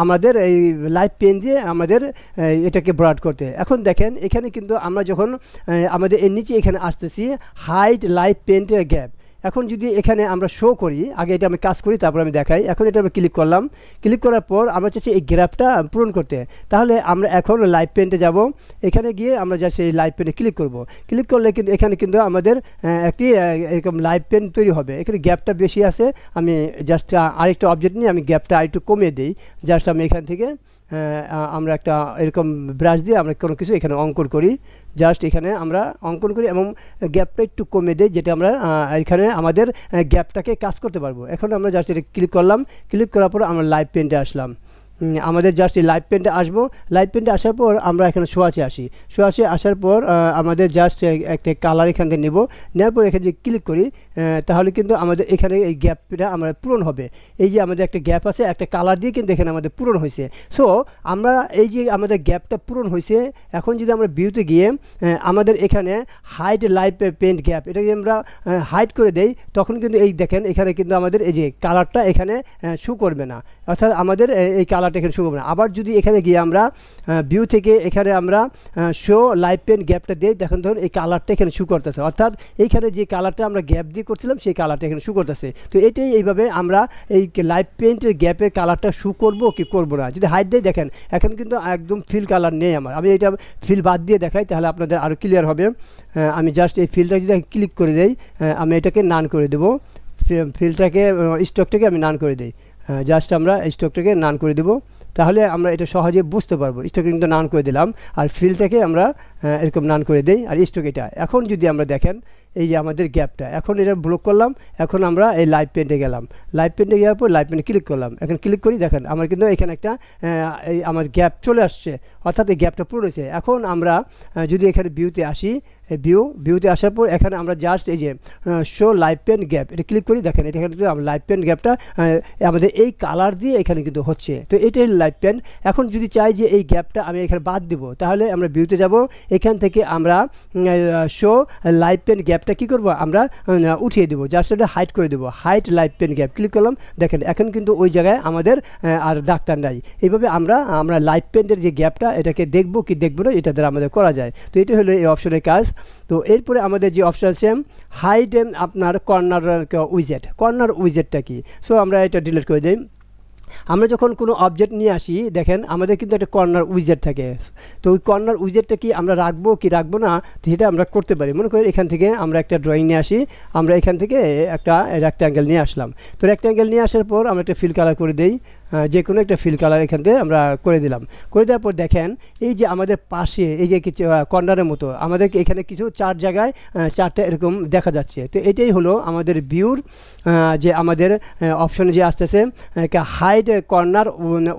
আমাদের এই লাইভ পেন দিয়ে আমাদের এটাকে ব্রড করতে। এখন দেখেন এখানে কিন্তু আমরা যখন আমাদের এর নিচে এখানে আসতেছি হাইড লাইভ পেন্ট গ্যাপ। এখন যদি এখানে আমরা শো করি, আগে এটা আমি কাজ করি তারপর আমি দেখাই। এখন এটা আমি ক্লিক করলাম। ক্লিক করার পর আমরা চাচ্ছি এই গ্যাপটা পূরণ করতে, তাহলে আমরা এখন লাইভ পেন্টে যাব। এখানে গিয়ে আমরা জাস্ট এই লাইভ পেন্টে ক্লিক করব। ক্লিক করলে কিন্তু এখানে কিন্তু আমাদের একটি এরকম লাইভ পেন্ট তৈরি হবে। এখানে গ্যাপটা বেশি আছে, আমি জাস্ট আরেকটা অবজেক্ট নিয়ে আমি গ্যাপটা আরেকটু কমিয়ে দিই। জাস্ট আমি এখান থেকে আমরা একটা এরকম ব্রাশ দিয়ে আমরা কোনো কিছু এখানে অঙ্কন করি। জাস্ট এখানে আমরা অঙ্কন করি এবং গ্যাপটা একটু কমে দিই, যেটা আমরা এখানে আমাদের গ্যাপটাকে কাজ করতে পারবো। এখন আমরা জাস্ট এটা ক্লিক করলাম। ক্লিক করার পর আমরা লাইভ পেন্টে আসলাম। আমাদের জাস্ট এই লাইভ পেন্টে আসবো। লাইভ পেন্টে আসার পর আমরা এখানে শোয়াচে আসি। শোয়াচে আসার পর আমাদের জাস্ট একটা কালার এখান থেকে নেব। নেওয়ার পর এখানে যদি ক্লিক করি তাহলে কিন্তু আমাদের এখানে এই গ্যাপটা আমরা পূরণ হবে। এই যে আমাদের একটা গ্যাপ আছে, একটা কালার দিয়ে কিন্তু এখানে আমাদের পূরণ হয়েছে। সো আমরা এই যে আমাদের গ্যাপটা পূরণ হয়েছে, এখন যদি আমরা ভিউতে গিয়ে আমাদের এখানে হাইড লাইভ পেন্ট গ্যাপ এটা যদি আমরা হাইড করে দেই তখন কিন্তু এই দেখেন এখানে কিন্তু আমাদের এই যে কালারটা এখানে শো করবে না, অর্থাৎ আমাদের এই কালার এখানে শো করবে না। আবার যদি এখানে গিয়ে আমরা ভিউ থেকে এখানে আমরা শো লাইভ পেন্ট গ্যাপটা দিই, দেখেন ধরুন এই কালারটা এখানে শো করতেছে, অর্থাৎ এইখানে যে কালারটা আমরা গ্যাপ দিয়ে করছিলাম সেই কালারটা এখানে শো করতেছে। তো এটাই এইভাবে আমরা এই লাইভ পেন্টের গ্যাপের কালারটা শো করবো কি করবো না। যদি হাইড দেয় দেখেন এখন কিন্তু একদম ফিল কালার নেই আমার। আমি এটা ফিল বাদ দিয়ে দেখাই তাহলে আপনাদের আরও ক্লিয়ার হবে। আমি জাস্ট এই ফিলটা যদি ক্লিক করে দেই, আমি এটাকে নান করে দেবো। ফিলটাকে স্টকটাকে আমি নান করে দিই। জাস্ট আমরা স্টকটাকে নান করে দেবো, তাহলে আমরা এটা সহজে বুঝতে পারবো। স্টক কিন্তু নান করে দিলাম আর ফিলটাকে আমরা এরকম নান করে দিই আর স্টক এটা। এখন যদি আমরা দেখেন এই যে আমাদের গ্যাপটা। এখন এটা ব্লক করলাম, এখন আমরা এই লাইভ পেন্টে গেলাম, লাইভ পেন্টে যাওয়ার পর লাইভ পেন্টে ক্লিক করলাম। এখন ক্লিক করি, দেখেন আমার কিন্তু এখানে একটা এই আমার গ্যাপ চলে আসছে, অর্থাৎ এই গ্যাপটা পূরণ হয়েছে। এখন আমরা যদি এখানে ভিউতে আসি, ভিউতে আসার পর এখানে আমরা জাস্ট এই যে শো লাইভ পেন গ্যাপ এটা ক্লিক করি, দেখেন এটা কিন্তু আমরা লাইভ পেন গ্যাপটা আমাদের এই কালার দিয়ে এখানে কিন্তু হচ্ছে। তো এটাই লাইভ পেন। এখন যদি চাই যে এই গ্যাপটা আমি এখানে বাদ দিব, তাহলে আমরা ভিউতে যাব, এখান থেকে আমরা শো লাইভ পেন গ্যাপটা কী করবো, আমরা উঠিয়ে দেবো, জাস্ট এটা হাইড করে দেবো, hide live pen gap click করলাম। দেখেন এখন কিন্তু ওই জায়গায় আমাদের আর দাগটা নাই। এইভাবে আমরা লাইভ পেন্টের যে গ্যাপটা এটাকে দেখবো কি দেখবো না, এটা দ্বারা আমাদের করা যায়। তো এটা হলো এই অপশনের কাজ। তো এরপরে আমাদের যে অপশন আছে হাইড আপনার কর্নার উইজেটটা কি, সো আমরা এটা ডিলিট করে দিই। আমরা যখন কোনো অবজেক্ট নিয়ে আসি, দেখেন আমাদের কিন্তু একটা কর্নার উইজেট থাকে। তো ওই কর্নার উইজেটটা কি আমরা রাখবো কি রাখবো না, সেটা আমরা করতে পারি। মনে করি এখান থেকে আমরা একটা ড্রয়িং নিয়ে আসি, আমরা এখান থেকে একটা রেক্ট্যাঙ্গেল নিয়ে আসলাম। তো রেক্ট্যাঙ্গেল নিয়ে আসার পর আমরা একটা ফিল কালার করে দিই, যে কোনো একটা ফিল কালার এখান থেকে আমরা করে দিলাম। করে দেওয়ার পর দেখেন এই যে আমাদের পাশে এই যে কিছু কর্নারের মতো আমাদেরকে এখানে কিছু 4 জায়গায় 4টা এরকম দেখা যাচ্ছে। তো এটাই হলো আমাদের ভিউর যে আমাদের অপশনে যে আসতেছে হাইড কর্নার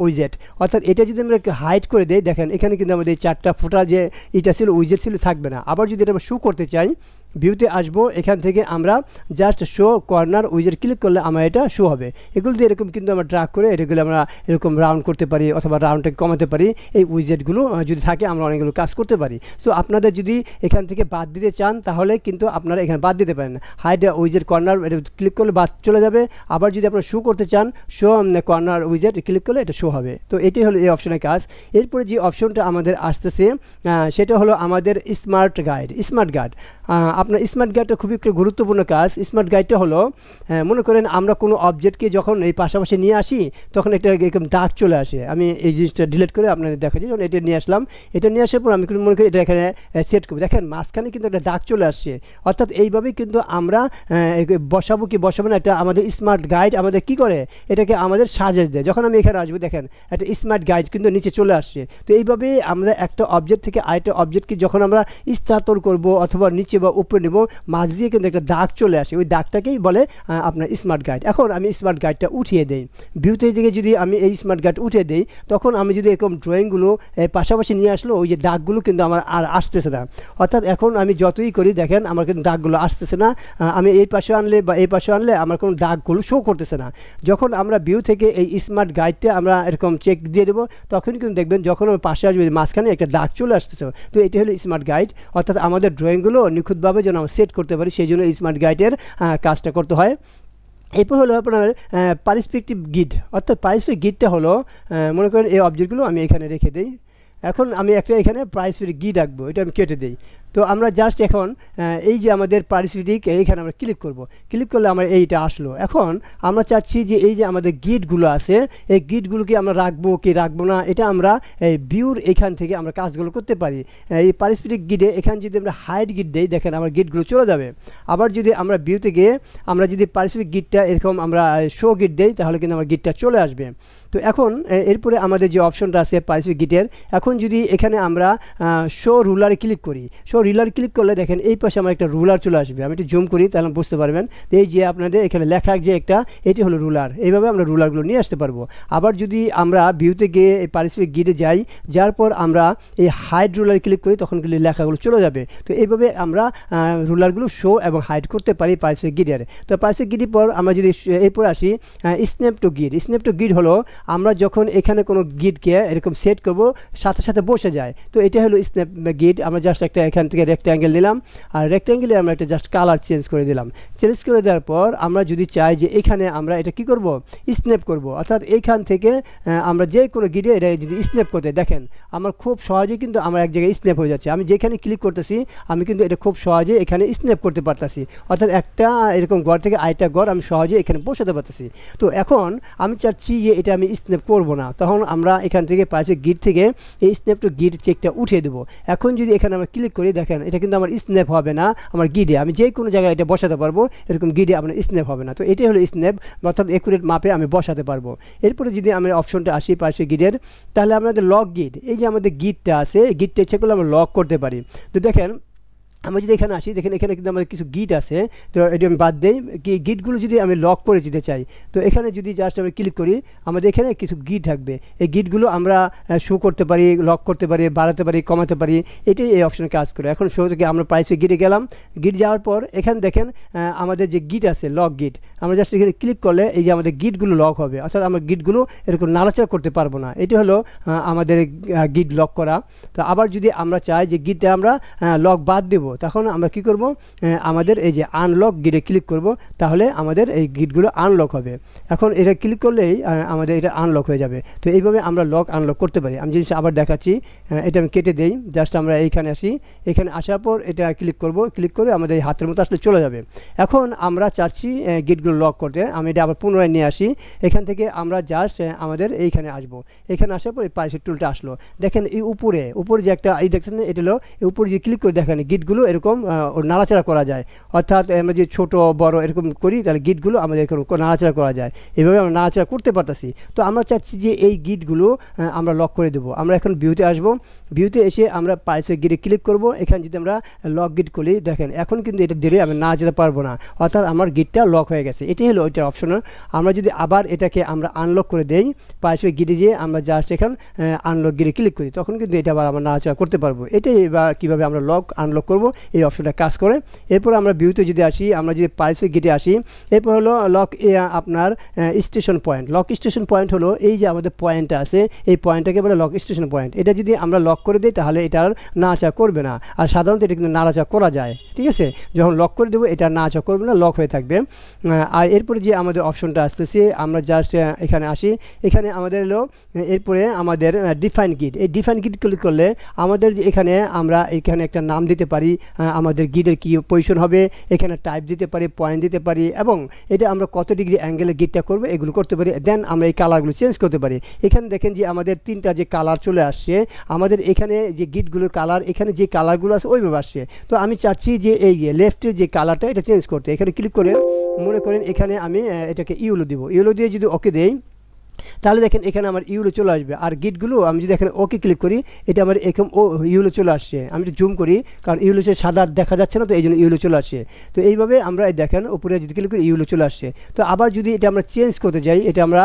উইজেট, অর্থাৎ এটা যদি আমরা হাইড করে দিই, দেখেন এখানে কিন্তু আমাদের 4টা ফোটা যে এটা ছিল উইজেট ছিল থাকবে না। আবার যদি এটা আমরা শো করতে চাই, ভিউতে আসবো, এখান থেকে আমরা জাস্ট শো কর্নার উইজেট ক্লিক করলে আমার এটা শো হবে। এগুলো দিয়ে এরকম কিন্তু আমরা ড্র্যাগ করে এটাগুলো আমরা এরকম রাউন্ড করতে পারি, অথবা রাউন্ডটাকে কমাতে পারি। এই উইজেটগুলো যদি থাকে আমরা অনেকগুলো কাজ করতে পারি। সো আপনাদের যদি এখান থেকে বাদ দিতে চান, তাহলে কিন্তু আপনারা এখানে বাদ দিতে পারেন। হাইড উইজেট কর্নার এটা ক্লিক করলে বাদ চলে যাবে। আবার যদি আপনারা শো করতে চান, শো কর্নার উইজেট ক্লিক করলে এটা শো হবে। তো এটাই হলো এই অপশনের কাজ। এরপরে যে অপশনটা আমাদের আসতেছে সেটা হলো আমাদের স্মার্ট গাইড। আপনার স্মার্ট গাইডটা খুবই একটা গুরুত্বপূর্ণ কাজ। স্মার্ট গাইডটা হলো মনে করেন আমরা কোনো অবজেক্টকে যখন এই পাশাপাশি নিয়ে আসি, তখন একটা এরকম দাগ চলে আসে। আমি এই জিনিসটা ডিলিট করে আপনাদের দেখাচ্ছি। যখন এটা নিয়ে আসলাম, এটা নিয়ে আসার পর আমি কিন্তু মনে করি এটা এখানে সেট করবো, দেখেন মাঝখানে কিন্তু একটা দাগ চলে আসছে। অর্থাৎ এইভাবেই কিন্তু আমরা বসাবো কি বসাবো না, এটা আমাদের স্মার্ট গাইড আমাদের কি করে, এটাকে আমাদের সাজেস দেয়। যখন আমি এখানে আসবো, দেখেন একটা স্মার্ট গাইড কিন্তু নিচে চলে আসছে। তো এইভাবেই আমরা একটা অবজেক্ট থেকে আরেকটা অবজেক্টকে যখন আমরা স্থানান্তর করবো অথবা নিচে বা উপরে নেব, মাঝ দিয়ে কিন্তু একটা দাগ চলে আসে, ওই দাগটাকেই বলে আপনার স্মার্ট গাইড। এখন আমি স্মার্ট গাইডটা উঠিয়ে দিই, ভিউতে দিকে যদি আমি এই স্মার্ট গাইড উঠিয়ে দিই, তখন আমি যদি এরকম ড্রয়িংগুলো পাশাপাশি নিয়ে আসলো, ওই যে দাগগুলো কিন্তু আমার আর আসতেছে না। অর্থাৎ এখন আমি যতই করি, দেখেন আমার কিন্তু দাগগুলো আসতেছে না। আমি এই পাশে আনলে বা এই পাশে আনলে আমার কোনো দাগগুলো শো করতেছে না। যখন আমরা ভিউ থেকে এই স্মার্ট গাইডটা আমরা এরকম চেক দিয়ে দেবো, তখন কিন্তু দেখবেন যখন আমার পাশে আসবে মাঝখানে একটা দাগ চলে আসতেছে। তো এটা হলো স্মার্ট গাইড, অর্থাৎ আমাদের ড্রয়িংগুলো নিখুঁতভাবে যেন আমরা সেট করতে পারি, সেই জন্য স্মার্ট গাইডের কাজটা করতে হয়। এরপর হলো আপনার পার্সপেক্টিভ গিড, অর্থাৎ পার্সপেক্টিভ গিডটা হলো মনে করেন এই অবজেক্টগুলো আমি এখানে রেখে দিই। এখন আমি একটা এখানে পার্সপেক্টিভ গিড রাখবো, এটা আমি কেটে দিই। তো আমরা জাস্ট এখন এই যে আমাদের পারিস্থিতিক এইখানে আমরা ক্লিক করব, ক্লিক করলে আমার এইটা আসলো। এখন আমরা চাচ্ছি যে এই যে আমাদের গিটগুলো আছে, এই গিটগুলোকে আমরা রাখবো কি রাখবো না, এটা আমরা এই ভিউর এখান থেকে আমরা কাজগুলো করতে পারি। এই পারিস্থিতিক গিটে এখানে যদি আমরা হাইড গিট দেই, দেখেন আমার গিটগুলো চলে যাবে। আবার যদি আমরা ভিউতে গিয়ে আমরা যদি পারিস্থিতিক গিটটা এরকম আমরা শো গিট দেই, তাহলে কিন্তু আমার গিটটা চলে আসবে। তো এখন এরপরে আমাদের যে অপশনটা আছে পারিস্থিতিক গিটের, এখন যদি এখানে আমরা শো রুলারে ক্লিক করি, শো রুলার ক্লিক করলে দেখেন এই পাশে আমার একটা রুলার চলে আসবে। আমি একটু জুম করি, তাহলে বুঝতে পারবেন। এই যে আপনাদের এখানে লেখা যে একটা, এটি হলো রুলার। এইভাবে আমরা রুলারগুলো নিয়ে আসতে পারবো। আবার যদি আমরা ভিউতে গিয়ে এই পারিস্থিতিক গিটে যাই, যার পর আমরা এই হাইড রুলার ক্লিক করি, তখন কিন্তু লেখাগুলো চলে যাবে। তো এইভাবে আমরা রুলারগুলো শো এবং হাইড করতে পারি পারিস্থিতিক গিটের। তো পারিস্থিতিক গিটের পর আমরা যদি এরপর আসি স্ন্যাপ টু গিট। স্ন্যাপ টু গিট হলো আমরা যখন এখানে কোনো গিটকে এরকম সেট করব, সাথে সাথে বসে যায়। তো এটা হলো স্ন্যাপ গিট। আমরা জাস্ট একটা এখান থেকে রেক্ট্যাঙ্গেল নিলাম, আর রেক্ট্যাঙ্গেলে আমরা একটা জাস্ট কালার চেঞ্জ করে দিলাম। চেঞ্জ করে দেওয়ার পর আমরা যদি চাই যে এখানে আমরা এটা কি করব, স্ন্যাপ করব, অর্থাৎ এইখান থেকে আমরা যে কোনো গিটে এটা যদি স্ন্যাপ করতে, দেখেন আমার খুব সহজেই কিন্তু আমার এক জায়গায় স্ন্যাপ হয়ে যাচ্ছে। আমি যেখানে ক্লিক করতেছি, আমি কিন্তু এটা খুব সহজে এখানে স্ন্যাপ করতে পারতেছি। অর্থাৎ একটা এরকম ঘর থেকে আরেকটা ঘর আমি সহজে এখানে বসাতে পারতেছি। তো এখন আমি চাচ্ছি যে এটা আমি স্ন্যাপ করব না, তখন আমরা এখান থেকে পাশে গিট থেকে এই স্ন্যাপ টু গিট চেকটা উঠিয়ে দেবো। এখন যদি এখানে আমরা ক্লিক করি, দেখেন এটা কিন্তু আমার স্ন্যাপ হবে না আমার গিডে। আমি যে কোনো জায়গায় এটা বসাতে পারবো, এরকম গিডে আপনার স্ন্যাপ হবে না। তো এটাই হলো স্ন্যাপ, অর্থাৎ একুরেট মাপে আমি বসাতে পারবো। এরপরে যদি আমি অপশনটা আসি পাশে গিডের, তাহলে আমাদের লক গিট, এই যে আমাদের গিটটা আছে, এই গিটটা ইচ্ছে করলে আমরা লক করতে পারি। তো দেখেন আমরা যদি এখানে আসি দেখেন এখানে কিন্তু আমাদের কিছু গিট আছে, তো এটি আমি বাদ দিই। গিটগুলো যদি আমি লক করে দিতে চাই, তো এখানে যদি জাস্ট আমি ক্লিক করি আমাদের এখানে কিছু গিট থাকবে। এই গিটগুলো আমরা শো করতে পারি, লক করতে পারি, বাড়াতে পারি, কমাতে পারি। এটাই এই অপশানে কাজ করে। এখন শো থেকে আমরা প্রাইসে গিটে গেলাম। গিট যাওয়ার পর এখানে দেখেন আমাদের যে গিট আছে লক গিট, আমরা জাস্ট এখানে ক্লিক করলে এই যে আমাদের গিটগুলো লক হবে, অর্থাৎ আমরা গিটগুলো এরকম নাড়াচাড়া করতে পারবো না। এটি হলো আমাদের গিট লক করা। তো আবার যদি আমরা চাই যে গিটটা আমরা লক বাদ দেবো, তখন আমরা কি করব, আমাদের এই যে আনলক গিটে ক্লিক করব, তাহলে আমাদের এই গিটগুলো আনলক হবে। এখন এটা ক্লিক করলেই আমাদের এটা আনলক হয়ে যাবে। তো এইভাবে আমরা লক আনলক করতে পারি। আমি জিনিস আবার দেখাচ্ছি, এটা আমি কেটে দেই। জাস্ট আমরা এইখানে আসি, এখানে আসার পর এটা ক্লিক করব, ক্লিক করে আমাদের এই হাতের মতো আসলে চলে যাবে। এখন আমরা চাচ্ছি গিটগুলো লক করতে। আমি এটা আবার পুনরায় নিয়ে আসি। এখান থেকে আমরা জাস্ট আমাদের এইখানে আসবো। এখানে আসার পর এই পাশের টুলটা আসলো। দেখেন এই উপরে যে একটা এই দেখছেন, এটা হলো এই উপরে যে ক্লিক করে দেখেন গিটগুলো এরকম নাড়াচাড়া করা যায়। অর্থাৎ আমরা যে ছোটো বড় এরকম করি, তাহলে গিটগুলো আমাদের এরকম নাড়াচাড়া করা যায়। এভাবে আমরা নাড়াচাড়া করতে পারতেছি। তো আমরা চাচ্ছি যে এই গিটগুলো আমরা লক করে দেবো। আমরা এখন ভিউতে আসবো। ভিউতে এসে আমরা পাইসে গিটে ক্লিক করব। এখানে যদি আমরা লক গিট করি, দেখেন এখন কিন্তু এটা দিলে আমি না যেতে পারবো না, অর্থাৎ আমার গিটটা লক হয়ে গেছে। এটাই হলো ওইটার অপশন। আমরা যদি আবার এটাকে আমরা আনলক করে দেই, পাইসে গিটে যেয়ে আমরা জাস্ট এখানে আনলক গিটে ক্লিক করি, তখন কিন্তু এটা আবার আমরা নাড়াচাড়া করতে পারবো। এটাই বা কীভাবে আমরা লক আনলক করব, এই অপশনটা কাজ করে। এরপর আমরা ভিউতে যদি আসি, আমরা যদি পাইসে গিটে আসি, এরপর হলো লক আপনার station point. Lock station point হলো এই যে আমাদের পয়েন্টটা আছে, এই পয়েন্টটাকে বলে লক স্টেশন পয়েন্ট। এটা যদি আমরা লক করে দিই তাহলে এটা আর নাড়াচাড়া করবে না। আর সাধারণত এটা কিন্তু নাড়াচাড়া করা যায়, ঠিক আছে। যখন লক করে দেবো এটা নাড়াচাড়া করবে না, লক হয়ে থাকবে। আর এরপরে যে আমাদের অপশনটা আসতেছে, আমরা জাস্ট এখানে আসি। এখানে আমাদের হলো এরপরে আমাদের ডিফাইন গিট। এই ডিফাইন গিট ক্লিক করলে আমাদের যে এখানে আমরা এখানে একটা নাম দিতে পারি, আমাদের গিটের কী পজিশন হবে, এখানে টাইপ দিতে পারি, পয়েন্ট দিতে পারি, এবং এটা আমরা কত ডিগ্রি অ্যাঙ্গেলে গিটটা করবো এগুলো করতে পারি। দেন আমরা এই কালারগুলো চেঞ্জ করতে পারি। এখানে দেখেন যে আমাদের তিনটা যে কালার চলে আসছে, আমাদের এখানে যে গিটগুলোর কালার, এখানে যে কালারগুলো আছে ওইভাবে আসছে। তো আমি চাচ্ছি যে এই লেফটের যে কালারটা এটা চেঞ্জ করতে। এখানে ক্লিক করে মনে করেন এখানে আমি এটাকে ইউলো দিব। ইউলো দিয়ে যদি ওকে দেই, তাহলে দেখেন এখানে আমার ইউলো চলে আসবে। আর গিটগুলো আমি যদি এখানে ওকে ক্লিক করি, এটা আমার এরকম ইউলো চলে আসছে। আমি একটু জুম করি, কারণ ইউলো সে সাদা দেখা যাচ্ছে না, তো এই জন্য ইউলো চলে আসছে। তো এইভাবে আমরা দেখেন উপরে যদি ক্লিক করি ইউলো চলে আসছে। তো আবার যদি এটা আমরা চেঞ্জ করতে যাই, এটা আমরা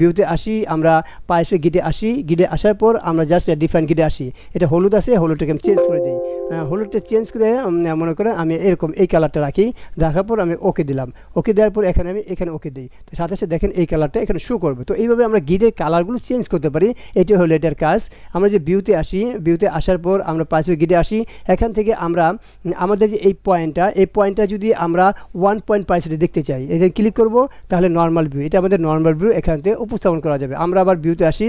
ভিউতে আসি, আমরা পাইসে গিটে আসি। গিটে আসার পর আমরা জাস্ট ডিফাইন গিটে আসি। এটা হলুদ আছে, হলুদটাকে আমি চেঞ্জ করে দিই। হলুদটা চেঞ্জ করে মনে করেন আমি এরকম এই কালারটা রাখি। রাখার পর আমি ওকে দিলাম। ওকে দেওয়ার পর এখানে আমি এখানে ওকে দিই, তো সাথে সাথে দেখেন এই কালারটা এখানে শো করবে। তো এইভাবে আমরা গিটের কালারগুলো চেঞ্জ করতে পারি। এটি হলো এটার কাজ। আমরা যে ভিউতে আসি, ভিউতে আসার পর আমরা পাশে গিটে আসি। এখান থেকে আমরা আমাদের যে এই পয়েন্টটা যদি আমরা 1.5 দেখতে চাই, এখানে ক্লিক করব, তাহলে নর্মাল ভিউ, এটা আমাদের নর্মাল ভিউ এখান থেকে উপস্থাপন করা যাবে। আমরা আবার ভিউতে আসি,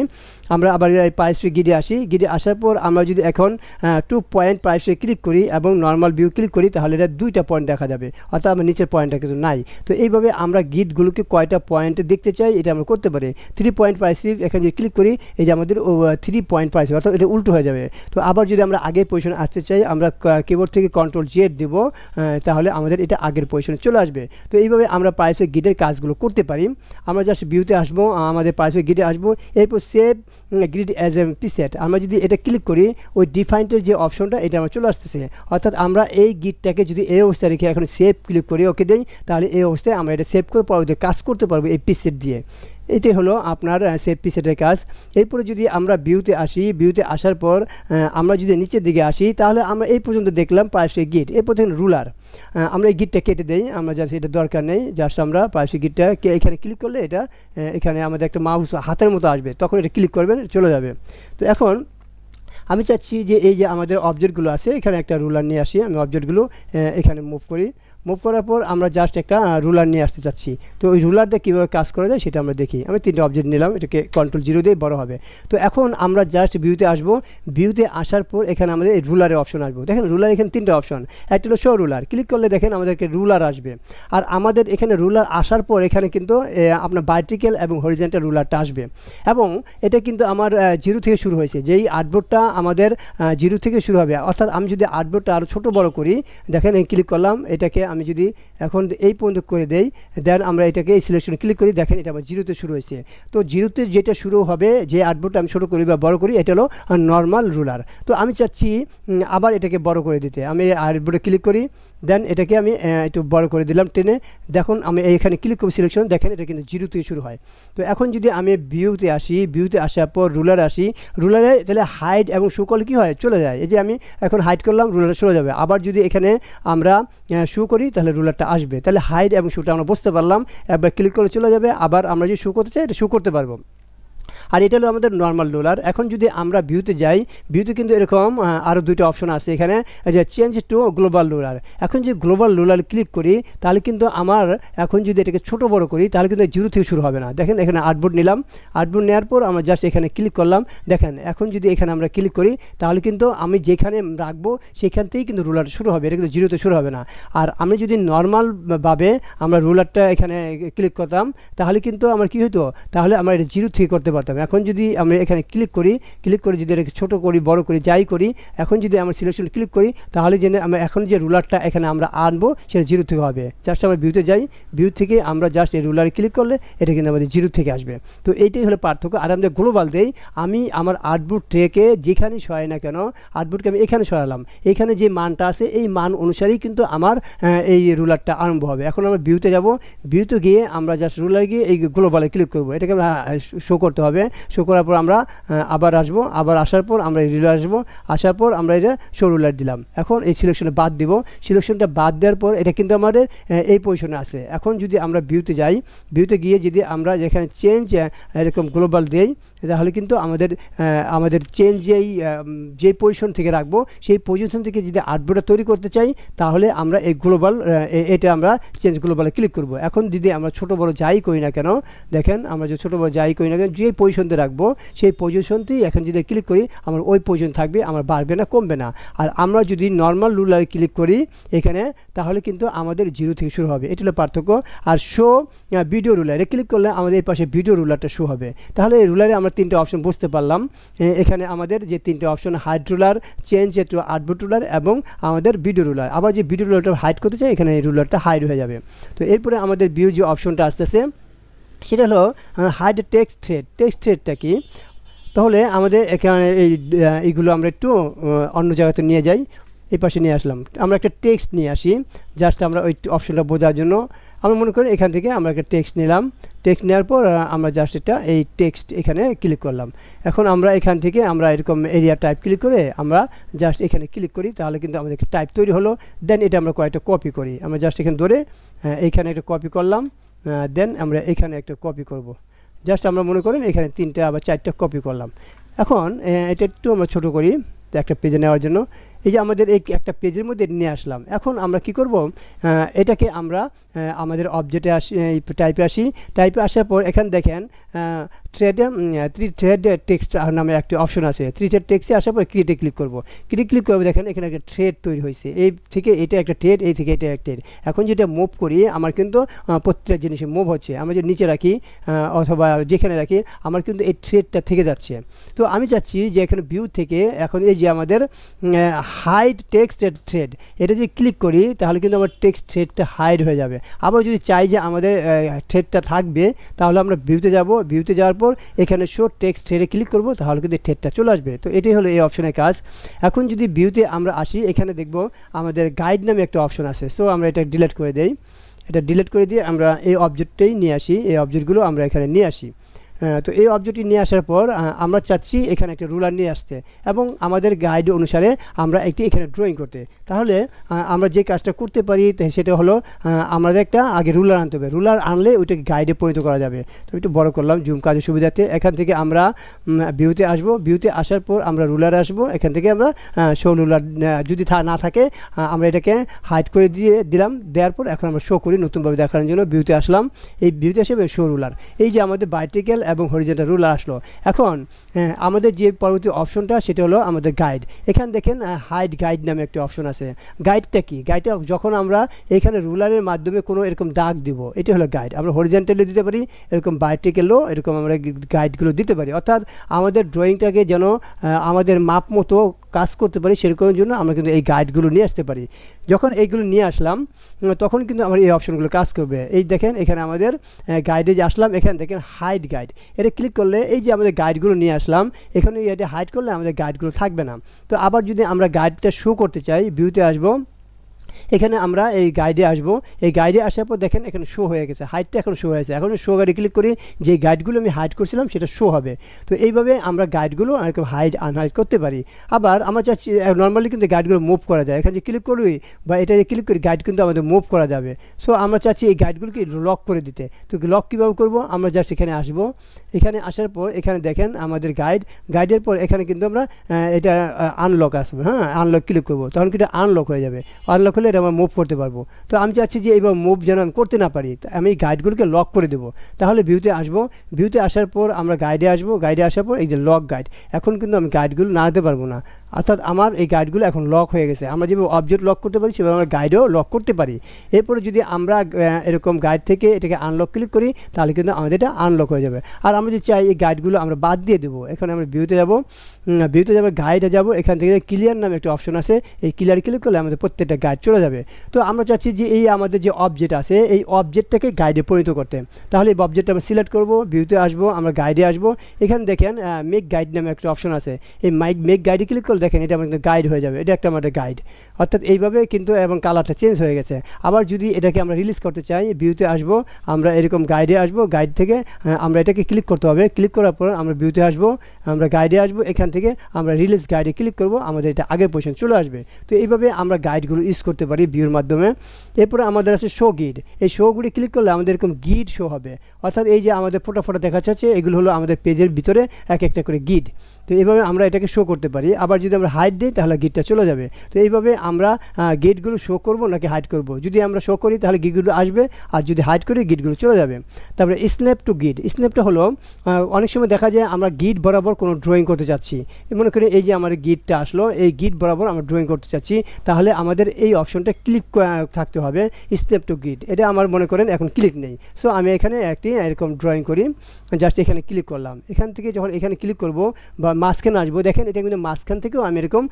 আমরা আবার এই পাশে গিটে আসি। গিটে আসার পর আমরা যদি এখন 2.5 ক্লিক করি এবং নর্মাল ভিউ ক্লিক করি, তাহলে এটা 2টা পয়েন্ট দেখা যাবে, অর্থাৎ আমার নিচের পয়েন্টটা কিন্তু নাই। তো এইভাবে আমরা গিটগুলোকে কয়টা পয়েন্ট দেখতে চাই এটা আমরা করতে পারি। 3.5 এখানে যদি ক্লিক করি, এই যে আমাদের 3.5, অর্থাৎ এটা উল্টো হয়ে যাবে। তো আবার যদি আমরা আগের পজিশনে আসতে চাই, আমরা কিবোর্ড থেকে Ctrl Z দেবো, তাহলে আমাদের এটা আগের পজিশনে চলে আসবে। তো এইভাবে আমরা পাইসে গিটের কাজগুলো করতে পারি। আমরা জাস্ট ভিউতে আসবো, আমাদের পাইসে গিটে আসবো, এরপর save grid as a preset. আমরা যদি এটা ক্লিক করি, ওই ডিফাইন্টের যে অপশনটা এটা আমার চলে আসতেছে। অর্থাৎ আমরা এই গিটটাকে যদি এই অবস্থায় রেখে এখন সেভ ক্লিক করি, ওকে দেই, তাহলে এই অবস্থায় আমরা এটা সেভ করে পরবর্তী কাজ করতে পারবো এই পিসেট দিয়ে। এটাই হলো আপনার সেভ পিসেটের কাজ। এরপরে যদি আমরা ভিউতে আসি, ভিউতে আসার পর আমরা যদি নিচের দিকে আসি, তাহলে আমরা এই পর্যন্ত দেখলাম পাশে গিট। এরপর দেখুন রুলার, আমরা এই গিটটা কেটে দেই। আমরা জাস্ট এটা দরকার নেই, জাস্ট আমরা পাশে গিটটা এখানে ক্লিক করলে এটা এখানে আমাদের একটা মাউস হাতের মতো আসবে, তখন এটা ক্লিক করবেন, চলে যাবে। তো এখন আমি চাচ্ছি যে এই যে আমাদের অবজেক্টগুলো আছে, এখানে একটা রুলার নিয়ে আসি। আমি অবজেক্টগুলো এখানে মুভ করি। মুভ করার পর আমরা জাস্ট একটা রুলার নিয়ে আসতে চাচ্ছি। তো ওই রুলার দিয়ে কীভাবে কাজ করা যায় সেটা আমরা দেখি। আমি 3টে অবজেক্ট নিলাম, এটাকে Ctrl 0 দিয়ে বড় হবে। তো এখন আমরা জাস্ট ভিউতে আসব। ভিউতে আসার পর এখানে আমাদের এই রুলারের অপশন আসবো। দেখেন রুলার এখানে 3টে অপশন। একটা হলো শো রুলার, ক্লিক করলে দেখেন আমাদেরকে রুলার আসবে। আর আমাদের এখানে রুলার আসার পর এখানে কিন্তু আপনার ভার্টিক্যাল এবং হরিজন্টাল রুলারটা আসবে। এবং এটা কিন্তু আমার 0 থেকে শুরু হয়েছে। যেই আর্টবোর্ডটা আমাদের 0 থেকে শুরু হবে, অর্থাৎ আমি যদি আর্টবোর্ডটা আরও ছোটো বড় করি, দেখেন এই ক্লিক করলাম, এটাকে আমি যদি এখন এই পর্যন্ত করে দেই, দেন আমরা এটাকে এই সিলেকশন ক্লিক করি, দেখেন এটা আমার জিরোতে শুরু হয়েছে। তো জিরোতে যেটা শুরু হবে, যে আর্টবোর্ডটা আমি ছোটো করি বা বড় করি, এটা হলো নর্মাল রুলার। তো আমি চাচ্ছি আবার এটাকে বড় করে দিতে। আমি আর্টবোর্ডে ক্লিক করি, দেন এটাকে আমি একটু বড় করে দিলাম টেনে। দেখুন আমি এইখানে ক্লিক করব সিলেকশন, দেখেন এটা কিন্তু জিরো থেকে শুরু হয়। তো এখন যদি আমি ভিউতে আসি, ভিউতে আসার পর রুলারে আসি, রুলারে তাহলে হাইড এবং শো করলে কী হয়, চলে যায়। এই যে আমি এখন হাইড করলাম, রুলারে চলে যাবে। আবার যদি এখানে আমরা শো করি তাহলে রুলারটা আসবে। তাহলে হাইড এবং শোটা আমরা বুঝতে পারলাম। একবার ক্লিক করে চলে যাবে। আবার আমরা যদি শো করতে চাই, এটা শো করতে পারবো। আর এটা হলো আমাদের নর্মাল রুলার। এখন যদি আমরা ভিউতে যাই, ভিউতে কিন্তু এরকম আরও দুইটা অপশন আছে এখানে, যে চেঞ্জ টু গ্লোবাল রুলার। এখন যদি গ্লোবাল রুলার ক্লিক করি, তাহলে কিন্তু আমার এখন যদি এটাকে ছোটো বড় করি, তাহলে কিন্তু জিরো থেকে শুরু হবে না। দেখেন এখানে আর্টবোর্ড নিলাম, আর্টবোর্ড নেওয়ার পর আমরা জাস্ট এখানে ক্লিক করলাম। দেখেন এখন যদি এখানে আমরা ক্লিক করি, তাহলে কিন্তু আমি যেখানে রাখবো সেখান থেকেই কিন্তু রুলার শুরু হবে, এটা কিন্তু জিরোতে শুরু হবে না। আর আমি যদি নর্মালভাবে আমরা রুলারটা এখানে ক্লিক করতাম, তাহলে কিন্তু আমার কী হতো, তাহলে আমরা এটা জিরো থেকে করতে পারতাম। এখন যদি আমি এখানে ক্লিক করি যদি এটাকে ছোটো করি, বড় করি, যাই করি, এখন যদি আমরা সিলেকশন ক্লিক করি, তাহলে যেন আমরা এখন যে রুলারটা এখানে আমরা আনবো সেটা জিরো থেকে হবে। জাস্ট আমরা ভিউতে যাই, ভিউ থেকে আমরা জাস্ট এই রুলারে ক্লিক করলে এটা কিন্তু আমাদের জিরো থেকে আসবে। তো এইটাই হলো পার্থক্য। আর আমরা গ্লোবাল দেই, আমি আমার আর্টবোর্ড থেকে যেখানেই সরাই না কেন, আর্টবোর্ডকে আমি এখানে সরালাম, এখানে যে মানটা আছে এই মান অনুসারেই কিন্তু আমার এই রুলারটা আরম্ভ হবে। এখন আমরা ভিউতে যাব, ভিউতে গিয়ে আমরা জাস্ট রুলারে গিয়ে এই গ্লোবালে ক্লিক করবো। এটাকে শো করতে হবে। শো করার পর আমরা আবার আসবো, আবার আসার পর আমরা রুলার আসবো, আসার পর আমরা এটা শো রুলার দিলাম। এখন এই সিলেকশনে বাদ দিব, সিলেকশনটা বাদ দেওয়ার পর এটা কিন্তু আমাদের এই পজিশনে আছে। এখন যদি আমরা ভিউতে যাই, ভিউতে গিয়ে যদি আমরা যেখানে চেঞ্জ এরকম গ্লোবাল দেই, তাহলে কিন্তু আমাদের চেঞ্জ যেই পজিশন থেকে রাখবো, সেই পজিশন থেকে যদি আর্টবোর্ডটা তৈরি করতে চাই, তাহলে আমরা এই গ্লোবাল এটা আমরা চেঞ্জ গ্লোবালে ক্লিক করব। এখন যদি আমরা ছোটো বড় যাই করি না কেন, দেখেন আমরা যে ছোটো বড় যাই করি না কেন, যে পজিশনতে রাখবো সেই পজিশনতেই এখন যদি ক্লিক করি, আমার ওই পজিশন থাকবে, আমার বাড়বে না, কমবে না। আর আমরা যদি নর্মাল রুলারে ক্লিক করি এখানে, তাহলে কিন্তু আমাদের জিরো থেকে শুরু হবে। এটা হলো পার্থক্য। আর শো ভিডিও রুলারে ক্লিক করলে আমাদের এই পাশে ভিডিও রুলারটা শো হবে। তাহলে এই রুলারে আমরা তিনটে অপশন বুঝতে পারলাম। এখানে আমাদের যে তিনটে option, hide ruler, change to artboard ruler এবং আমাদের ভিডিও রুলার। আবার যে ভিডিও রুলারটা হাইড করতে চাই, এখানে এই রুলারটা হাইড হয়ে যাবে। তো এরপরে আমাদের ভিউ যে অপশনটা আসতেছে সেটা হলো হাইড টেক্সট থ্রেড। টেক্সট থ্রেডটা কি, তাহলে আমাদের এখানে এইগুলো আমরা একটু অন্য জায়গাতে নিয়ে যাই। এই পাশে নিয়ে আসলাম, আমরা একটা টেক্সট নিয়ে আসি, জাস্ট আমরা ওই অপশনটা বোঝার জন্য। আমরা মনে করি এখান থেকে আমরা একটা টেক্সট নিলাম, টেক্সট নেওয়ার পর আমরা জাস্ট এটা এই টেক্সট এখানে ক্লিক করলাম। এখন আমরা এখান থেকে আমরা এরকম এরিয়া টাইপ ক্লিক করে আমরা জাস্ট এখানে ক্লিক করি, তাহলে কিন্তু আমাদের টাইপ তৈরি হলো। দেন এটা আমরা কয়েকটা কপি করি, আমরা জাস্ট এখানে ধরে এইখানে একটা কপি করলাম, দেন আমরা এখানে একটা কপি করব। জাস্ট আমরা মনে করেন এখানে 3টে আবার 4টে কপি করলাম। এখন এটা একটু আমরা ছোটো করি একটা পেজে নেওয়ার জন্য। এই যে আমাদের এই একটা পেজের মধ্যে নিয়ে আসলাম। এখন আমরা কি করব, এটাকে আমরা আমাদের অবজেক্টে আসি, টাইপে আসি। টাইপে আসার পর এখানে দেখেন থ্রেড টেক্সট নামে একটা অপশন আছে। থ্রেড টেক্সটে আসার পর ক্রিয়েটে ক্লিক করব। ক্লিক করবো, দেখেন এখানে একটা থ্রেড তৈরি হয়েছে। এই থেকে এটা একটা থ্রেড, এই থেকে এটা একটা থ্রেড। এখন যেটা মুভ করি, আমার কিন্তু প্রত্যেকটা জিনিসে মুভ হচ্ছে। আমরা যদি নিচে রাখি অথবা যেখানে রাখি, আমার কিন্তু এই থ্রেডটা থেকে যাচ্ছে। তো আমি চাচ্ছি যে এখানে ভিউ থেকে এখন এই যে আমাদের হাইড টেক্সট থ্রেড, এটা যদি ক্লিক করি তাহলে কিন্তু আমার টেক্সট থ্রেডটা হাইড হয়ে যাবে। আবার যদি চাই যে আমাদের থ্রেডটা থাকবে, তাহলে আমরা ভিউতে যাব, ভিউতে যাওয়ার পর এখানে শো টেক্সট থ্রেডে ক্লিক করব, তাহলে কিন্তু থ্রেডটা চলে আসবে। তো এটাই হলো এই অপশনের কাজ। এখন যদি ভিউতে আমরা আসি, এখানে দেখব আমাদের গাইড নামে একটা অপশন আছে। সো আমরা এটা ডিলিট করে দেই, এটা ডিলিট করে দিয়ে আমরা এই অবজেক্টটাই নিয়ে আসি, এই অবজেক্টগুলো আমরা এখানে নিয়ে আসি। তো এই অবজেক্টটি নিয়ে আসার পর আমরা চাচ্ছি এখানে একটা রুলার নিয়ে আসতে এবং আমাদের গাইড অনুসারে আমরা একটি এখানে ড্রয়িং করতে। তাহলে আমরা যে কাজটা করতে পারি সেটা হলো আমাদের একটা আগে রুলার আনতে হবে। রুলার আনলে ওইটাকে গাইডে পরিণত করা যাবে। তো একটু বড় করলাম জুম কাজের সুবিধাতে। এখান থেকে আমরা ভিউতে আসব, ভিউতে আসার পর আমরা রুলারে আসব। এখান থেকে আমরা শো রুলার যদি না থাকে আমরা এটাকে হাইড করে দিলাম। দেওয়ার পর এখন আমরা শো করি নতুনভাবে দেখানোর জন্য। ভিউতে আসলাম, এই ভিউতে আসে শো রুলার। এই যে আমাদের ভার্টিক্যাল এবং হরিজন্টাল রুলার আসলো। এখন আমাদের যে পরবর্তী অপশনটা সেটা হলো আমাদের গাইড। এখানে দেখেন হাইড গাইড নামে একটা অপশন আছে। গাইডটা কি, গাইডটা যখন আমরা এখানে রুলারের মাধ্যমে কোনো এরকম দাগ দিব, এটা হলো গাইড। আমরা হরিজন্টালে দিতে পারি, এরকম ভার্টিক্যালও এরকম আমরা গাইডগুলো দিতে পারি। অর্থাৎ আমাদের ড্রয়িংটাকে যেন আমাদের মাপ মতো কাজ করতে পারি সেরকমের জন্য আমরা কিন্তু এই গাইডগুলো নিয়ে আসতে পারি। যখন এইগুলো নিয়ে আসলাম তখন কিন্তু আমার এই অপশনগুলো কাজ করবে। এই দেখেন এখানে আমাদের গাইডে যে আসলাম, এখানে দেখেন হাইড গাইড, এটা ক্লিক করলে এই যে আমাদের গাইডগুলো নিয়ে আসলাম, এখানে এটা হাইড করলে আমাদের গাইডগুলো থাকবে না। তো আবার যদি আমরা গাইডটা শো করতে চাই, ভিউতে আসবো, এখানে আমরা এই গাইডে আসব। এই গাইডে আসার পর দেখেন এখানে শো হয়ে গেছে, হাইটটা এখন শো হয়েছে। এখন শো গাইডে ক্লিক করি, যে গাইডগুলো আমি হাইড করছিলাম সেটা শো হবে। তো এইভাবে আমরা গাইডগুলো এরকম হাইড আনহাইড করতে পারি। আবার আমরা চাচ্ছি নর্মালি কিন্তু গাইডগুলো মুভ করা যায়, এখানে যে ক্লিক করি বা এটা যে ক্লিক করি গাইড কিন্তু আমাদের মুভ করা যাবে। সো আমরা চাচ্ছি এই গাইডগুলোকে লক করে দিতে। তো লক কীভাবে করবো, আমরা জাস্ট এখানে আসব। এখানে আসার পর এখানে দেখেন আমাদের গাইডের পর এখানে কিন্তু আমরা এটা আনলক আসবে। হ্যাঁ, আনলক ক্লিক করবো, তখন কিন্তু আনলক হয়ে যাবে। আনলক হলে এটা আমরা মুভ করতে পারবো। তো আমি চাচ্ছি যে এইবার মুভ যেন আমি করতে না পারি, আমি এই গাইডগুলোকে লক করে দেবো। তাহলে ভিউতে আসবো, ভিউতে আসার পর আমরা গাইডে আসবো, গাইডে আসার পর এই যে লক গাইড, এখন কিন্তু আমি গাইডগুলো নাড়াতে পারবো না, অর্থাৎ আমার এই গাইডগুলো এখন লক হয়ে গেছে। আমরা যেভাবে অবজেক্ট লক করতে পারি সেভাবে আমরা গাইডেও লক করতে পারি। এরপরে যদি আমরা এরকম গাইড থেকে এটাকে আনলক ক্লিক করি তাহলে কিন্তু আমাদের এটা আনলক হয়ে যাবে। আর আমরা যদি চাই এই গাইডগুলো আমরা বাদ দিয়ে দেবো, এখানে আমরা ভিউতে যাব, ভিউতে যাবো, গাইডে যাব, এখান থেকে ক্লিয়ার নামে একটা অপশন আছে, এই ক্লিয়ার ক্লিক করলে আমাদের প্রত্যেকটা গাইড চলে যাবে। তো আমরা চাচ্ছি যে এই আমাদের যে অবজেক্ট আছে এই অবজেক্টটাকে গাইডে পরিণত করতে। তাহলে এই অবজেক্টটা আমরা সিলেক্ট করবো, ভিউতে আসবো, আমরা গাইডে আসবো, এখানে দেখেন মেক গাইড নামে একটা অপশন আছে, এই মেক গাইডে ক্লিক করলে দেখেন এটা আমাদের গাইড হয়ে যাবে। এটা একটা আমাদের গাইড, অর্থাৎ এইভাবে কিন্তু, এবং কালারটা চেঞ্জ হয়ে গেছে। আবার যদি এটাকে আমরা রিলিজ করতে চাই, ভিউতে আসবো, আমরা এরকম গাইডে আসবো, গাইড থেকে আমরা এটাকে ক্লিক করতে হবে। ক্লিক করার পর আমরা ভিউতে আসবো, আমরা গাইডে আসবো, এখান থেকে আমরা রিলিজ গাইডে ক্লিক করবো, আমাদের এটা আগের পজিশন চলে আসবে। তো এইভাবে আমরা গাইডগুলো ইউজ করতে পারি ভিউর মাধ্যমে। এরপরে আমাদের আছে শো গিড, এই শোগুলি ক্লিক করলে আমাদের এরকম গিড শো হবে, অর্থাৎ এই যে আমাদের ফটো দেখা যাচ্ছে এগুলো হলো আমাদের পেজের ভিতরে এক একটা করে গিড। তো এইভাবে আমরা এটাকে শো করতে পারি। আবার যদি আমরা হাইড দিই তাহলে গিটটা চলে যাবে। তো এইভাবে আমরা গিটগুলো শো করব নাকি হাইড করব। যদি আমরা শো করি তাহলে গিটগুলো আসবে, আর যদি হাইড করি গিটগুলো চলে যাবে। তারপরে স্ন্যাপ টু গিট, স্ন্যাপটা হলো অনেক সময় দেখা যায় আমরা গিট বরাবর কোনো ড্রয়িং করতে চাচ্ছি, মনে করি এই যে আমার গিটটা আসলো, এই গিট বরাবর আমরা ড্রয়িং করতে চাচ্ছি, তাহলে আমাদের এই অপশনটা ক্লিক থাকতে হবে, স্ন্যাপ টু গিট। এটা আমার মনে করেন এখন ক্লিক নেই। সো আমি এখানে একটি এরকম ড্রয়িং করি, জাস্ট এখানে ক্লিক করলাম। এখান থেকে যখন এখানে ক্লিক করব বা মাঝখানে আসবো, দেখেন এটা কিন্তু মাঝখান থেকেও আমি এরকম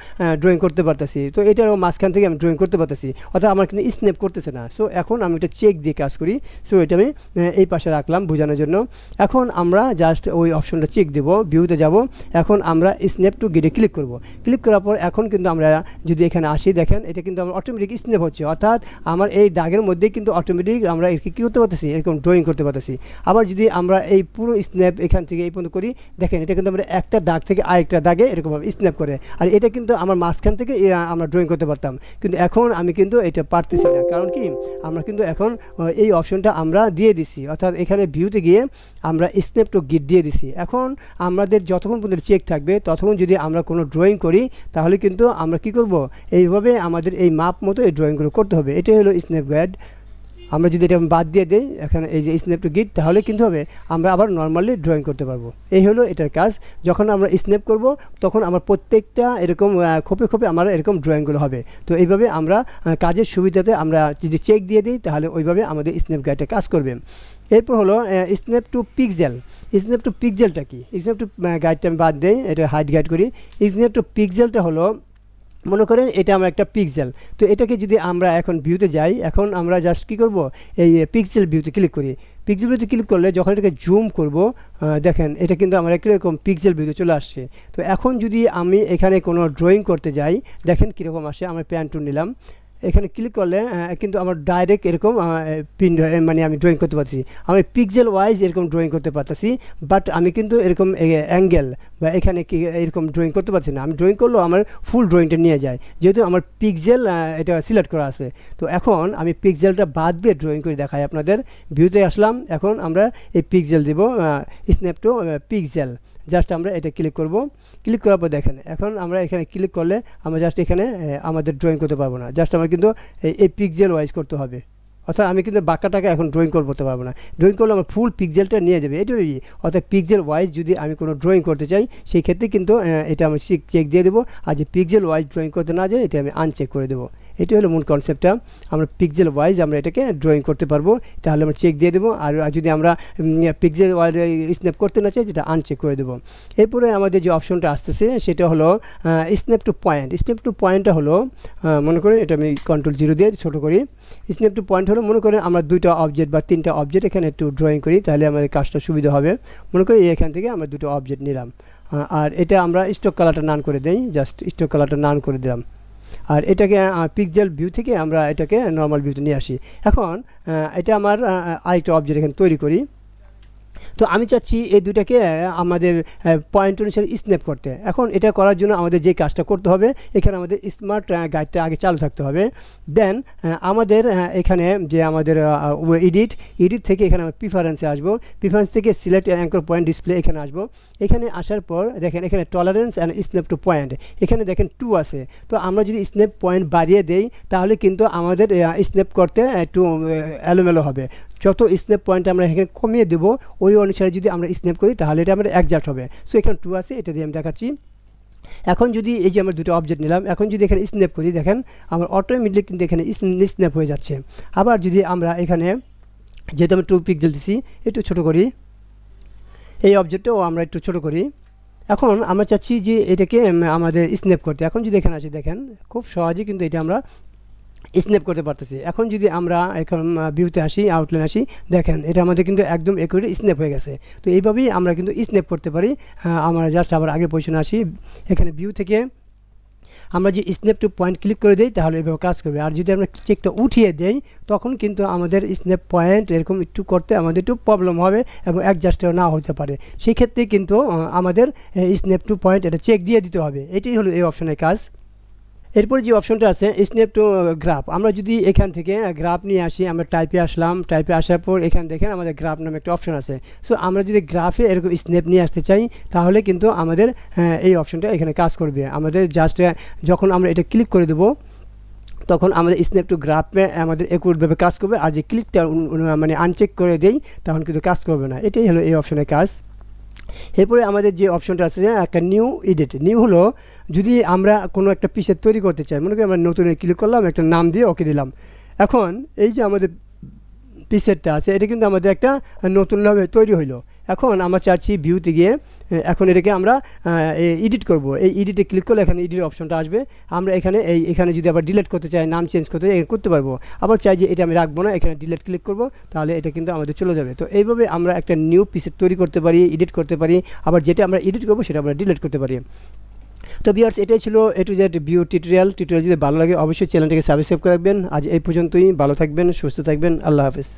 ড্রয়িং করতে পারতেছি। তো এটারও মাঝখান থেকে আমি ড্রয়িং করতে পারতেছি, অর্থাৎ আমার কিন্তু স্ন্যাপ করতেছে না। সো এখন আমি এটা চেক দিয়ে কাজ করি। সো এটা আমি এই পাশে রাখলাম বোঝানোর জন্য। এখন আমরা জাস্ট ওই অপশনটা চেক দেব, ভিউতে যাব, এখন আমরা স্ন্যাপ টু গিটে ক্লিক করব। ক্লিক করার পর এখন কিন্তু আমরা যদি এখানে আসি, দেখেন এটা কিন্তু আমার অটোমেটিক স্ন্যাপ হচ্ছে, অর্থাৎ আমার এই দাগের মধ্যে কিন্তু অটোমেটিক আমরা কী করতে পারতেছি, এরকম ড্রয়িং করতে পারতেছি। আবার যদি আমরা এই পুরো স্ন্যাপ এখান থেকে এই পর্যন্ত করি, দেখেন এটা কিন্তু আমরা একটা দাগ থেকে আরেকটা দাগে এরকমভাবে স্ন্যাপ করে, আর এটা কিন্তু আমার মাঝখান থেকে আমরা ড্রয়িং করতে পারতাম, কিন্তু এখন আমি কিন্তু এটা পারতেছি না। কারণ কি, আমরা কিন্তু এখন এই অপশনটা আমরা দিয়ে দিছি, অর্থাৎ এখানে ভিউতে গিয়ে আমরা স্ন্যাপ টু গিট দিয়ে দিছি। এখন আমাদের যতক্ষণ পর্যন্ত চেক থাকবে ততক্ষণ যদি আমরা কোনো ড্রয়িং করি তাহলে কিন্তু আমরা কি করব, এইভাবে আমাদের এই মাপ মতো এই ড্রয়িংগুলো করতে হবে। এটাই হলো স্ন্যাপ গাইড। আমরা যদি এটা বাদ দিয়ে দিই এখানে এই যে স্ন্যাপ টু গিট, তাহলে কিন্তু হবে আমরা আবার নর্মালি ড্রয়িং করতে পারবো। এই হলো এটার কাজ। যখন আমরা স্ন্যাপ করব তখন আমার প্রত্যেকটা এরকম খোপে খোপে আমার এরকম ড্রয়িংগুলো হবে। তো এইভাবে আমরা কাজের সুবিধাতে আমরা যদি চেক দিয়ে দিই তাহলে ওইভাবে আমাদের স্ন্যাপ গাইডটা কাজ করবে। এরপর হলো snap to pixel. Snap to পিক্সেলটা কি, স্ন্যাপ টু গাইডটা আমি বাদ দিই, এটা হাইড গাইড করি। স্ন্যাপ টু পিক্সেলটা হলো, মনে করেন এটা আমার একটা পিক্সেল, তো এটাকে যদি আমরা এখন ভিউতে যাই, এখন আমরা জাস্ট কী করব, এই পিক্সেল ভিউতে ক্লিক করি। পিক্সেল ভিউতে ক্লিক করলে যখন এটাকে জুম করব, দেখেন এটা কিন্তু আমার একরকম পিক্সেল ভিউতে চলে আসছে। তো এখন যদি আমি এখানে কোনো ড্রয়িং করতে যাই, দেখেন কীরকম আসে। আমরা প্যান টুল নিলাম, এখানে ক্লিক করলে কিন্তু আমার ডাইরেক্ট এরকম পিন, মানে আমি ড্রয়িং করতে পারছি। আমি পিক্সেল ওয়াইজ এরকম ড্রয়িং করতে পারতেছি, বাট আমি কিন্তু এরকম অ্যাঙ্গেল বা এখানে কি এরকম ড্রয়িং করতে পারছি না। আমি ড্রয়িং করলেও আমার ফুল ড্রয়িংটা নিয়ে যায়, যেহেতু আমার পিক্সেল এটা সিলেক্ট করা আছে। তো এখন আমি পিক্সেলটা বাদ দিয়ে ড্রয়িং করে দেখাই আপনাদের। ভিউতে আসলাম, এখন আমরা এই pixel Dev, snap to pixel. Just আমরা এটা ক্লিক করব। ক্লিক করার পর দেখেন এখন আমরা এখানে ক্লিক করলে আমরা জাস্ট এখানে আমাদের ড্রয়িং করতে পারবো না, জাস্ট আমার কিন্তু এই পিক্সেল ওয়াইজ করতে হবে। অর্থাৎ আমি কিন্তু বাঁকাটাকে এখন ড্রয়িং করতে পারবো না, ড্রয়িং করলে আমার ফুল পিক্সেলটা নিয়ে যাবে এটাই। অর্থাৎ পিক্সেল ওয়াইজ যদি আমি কোনো ড্রয়িং করতে চাই সেই ক্ষেত্রে কিন্তু এটা আমি চেক দিয়ে দেবো, আর যে পিক্সেল ওয়াইজ ড্রয়িং করতে না যায় এটা আমি আনচেক করে দেবো। এটি হলো মূল কনসেপ্টটা। আমরা পিক্সেল ওয়াইজ আমরা এটাকে ড্রয়িং করতে পারবো, তাহলে আমরা চেক দিয়ে দেবো। আর যদি আমরা পিক্সেল ওয়াইজ স্ন্যাপ করতে না চাই, যেটা আনচেক করে দেবো। এরপরে আমাদের যে অপশনটা আসতেছে সেটা হলো snap to point. Snap to পয়েন্টটা হলো মনে করেন এটা আমি Ctrl+0 দিয়ে ছোটো করি। স্ন্যাপ টু পয়েন্ট হলো মনে করেন আমরা 2টা অবজেক্ট বা 3টা অবজেক্ট এখানে একটু ড্রয়িং করি, তাহলে আমাদের কাজটা সুবিধা হবে। মনে করি এখান থেকে আমরা 2টো অবজেক্ট নিলাম, আর এটা আমরা স্টক কালারটা নান করে দেই, জাস্ট স্টক কালারটা নান করে দিলাম। আর এটাকে পিক্সেল ভিউ থেকে আমরা এটাকে নর্মাল ভিউতে নিয়ে আসি। এখন এটা আমার আরেকটা অবজেক্ট এখানে তৈরি করি। তো আমি চাচ্ছি এই দুটাকে আমাদের পয়েন্ট অনুসারে স্ন্যাপ করতে। এখন এটা করার জন্য আমাদের যে কাজটা করতে হবে, এখানে আমাদের স্মার্ট গাইডটা আগে চালু থাকতে হবে। দেন আমাদের এখানে যে আমাদের এডিট থেকে এখানে আমরা প্রিফারেন্সে আসবো। প্রিফারেন্স থেকে সিলেক্ট অ্যাঙ্কর পয়েন্ট ডিসপ্লে এখানে আসবো। এখানে আসার পর দেখেন এখানে tolerance and snap to point, এখানে দেখেন 2 আছে। তো আমরা যদি স্ন্যাপ পয়েন্ট বাড়িয়ে দেই, তাহলে কিন্তু আমাদের স্ন্যাপ করতে একটু এলোমেলো হবে। যত স্ন্যাপ পয়েন্ট আমরা এখানে কমিয়ে দেবো, ওই অনুসারে যদি আমরা স্ন্যাপ করি, তাহলে এটা আমাদের একজাক্ট হবে। সো এখানে 2 আছে, এটা দিয়ে আমি দেখাচ্ছি। এখন যদি এই যে আমরা 2টো অবজেক্ট নিলাম, এখন যদি এখানে স্ন্যাপ করি, দেখেন আমার অটোমেটিকলি কিন্তু এখানে স্ন্যাপ হয়ে যাচ্ছে। আবার যদি আমরা এখানে যেহেতু আমি 2 পিক্সেল দিছি, একটু ছোটো করি, এই অবজেক্টটাও আমরা একটু ছোটো করি। এখন আমরা চাচ্ছি যে এটাকে আমাদের স্ন্যাপ করতে। এখন যদি এখানে আসি, দেখেন খুব সহজেই কিন্তু এটা আমরা স্ন্যাপ করতে পারতেছি। এখন যদি আমরা এখন ভিউতে আসি, আউটলাইন আসি, দেখেন এটা আমাদের কিন্তু একদম একুরেট স্ন্যাপ হয়ে গেছে। তো এইভাবেই আমরা কিন্তু স্ন্যাপ করতে পারি। আমরা জাস্ট আবার আগের পজিশনে আসি, এখানে ভিউ থেকে আমরা যে স্ন্যাপ টু পয়েন্ট ক্লিক করে দিই, তাহলে এভাবে কাজ করবে। আর যদি আমরা চেকটা উঠিয়ে দেই, তখন কিন্তু আমাদের স্ন্যাপ পয়েন্ট এরকম একটু করতে আমাদের একটু প্রবলেম হবে এবং অ্যাডজাস্টও না হতে পারে। সেই ক্ষেত্রে কিন্তু আমাদের স্ন্যাপ টু পয়েন্ট এটা চেক দিয়ে দিতে হবে। এটাই হলো এই অপশনের কাজ। এরপরে যে অপশনটা আছে স্ন্যাপ টু গ্রাফ, আমরা যদি এখান থেকে গ্রাফ নিয়ে আসি, আমরা টাইপে আসলাম, টাইপে আসার পর এখানে দেখেন আমাদের গ্রাফ নামে একটা অপশন আছে। সো আমরা যদি গ্রাফে এরকম স্ন্যাপ নিয়ে আসতে চাই, তাহলে কিন্তু আমাদের এই অপশনটা এখানে কাজ করবে। আমাদের জাস্ট যখন আমরা এটা ক্লিক করে দেবো, তখন আমাদের স্ন্যাপ টু গ্রাফে আমাদের একুরেটভাবে কাজ করবে। আর যে ক্লিকটা মানে আনচেক করে দেই, তখন কিন্তু কাজ করবে না। এটাই হলো এই অপশনের কাজ। এরপরে আমাদের যে অপশনটা আছে একটা নিউ এডিট। নিউ হলো যদি আমরা কোনো একটা পিসের তৈরি করতে চাই, মনে করি আমরা নতুন ক্লিক করলাম, একটা নাম দিয়ে ওকে দিলাম। এখন এই যে আমাদের পিসেরটা আছে, এটা কিন্তু আমাদের একটা নতুনভাবে তৈরি হইলো। এখন আমরা চাচ্ছি ভিউতে গিয়ে এখন এটাকে আমরা এডিট করব। এই এডিটে ক্লিক করলে এখানে এডিট অপশনটা আসবে। আমরা এখানে যদি আবার ডিলিট করতে চাই, নাম চেঞ্জ করতে চাই, করতে পারবো। আবার চাই যে এটা আমি রাখবো না, এখানে ডিলিট ক্লিক করব, তাহলে এটা কিন্তু আমাদের চলে যাবে। তো এইভাবে আমরা একটা নিউ পিসের তৈরি করতে পারি, এডিট করতে পারি। আবার যেটা আমরা এডিট করবো সেটা আমরা ডিলিট করতে পারি। তো ভিউয়ার্স, এটাই ছিল A to Z view tutorial. যদি ভালো লাগে অবশ্যই চ্যানেলটাকে সাবস্ক্রাইব করে রাখবেন। আজ এই পর্যন্তই। ভালো থাকবেন, সুস্থ থাকবেন। আল্লাহ হাফেজ।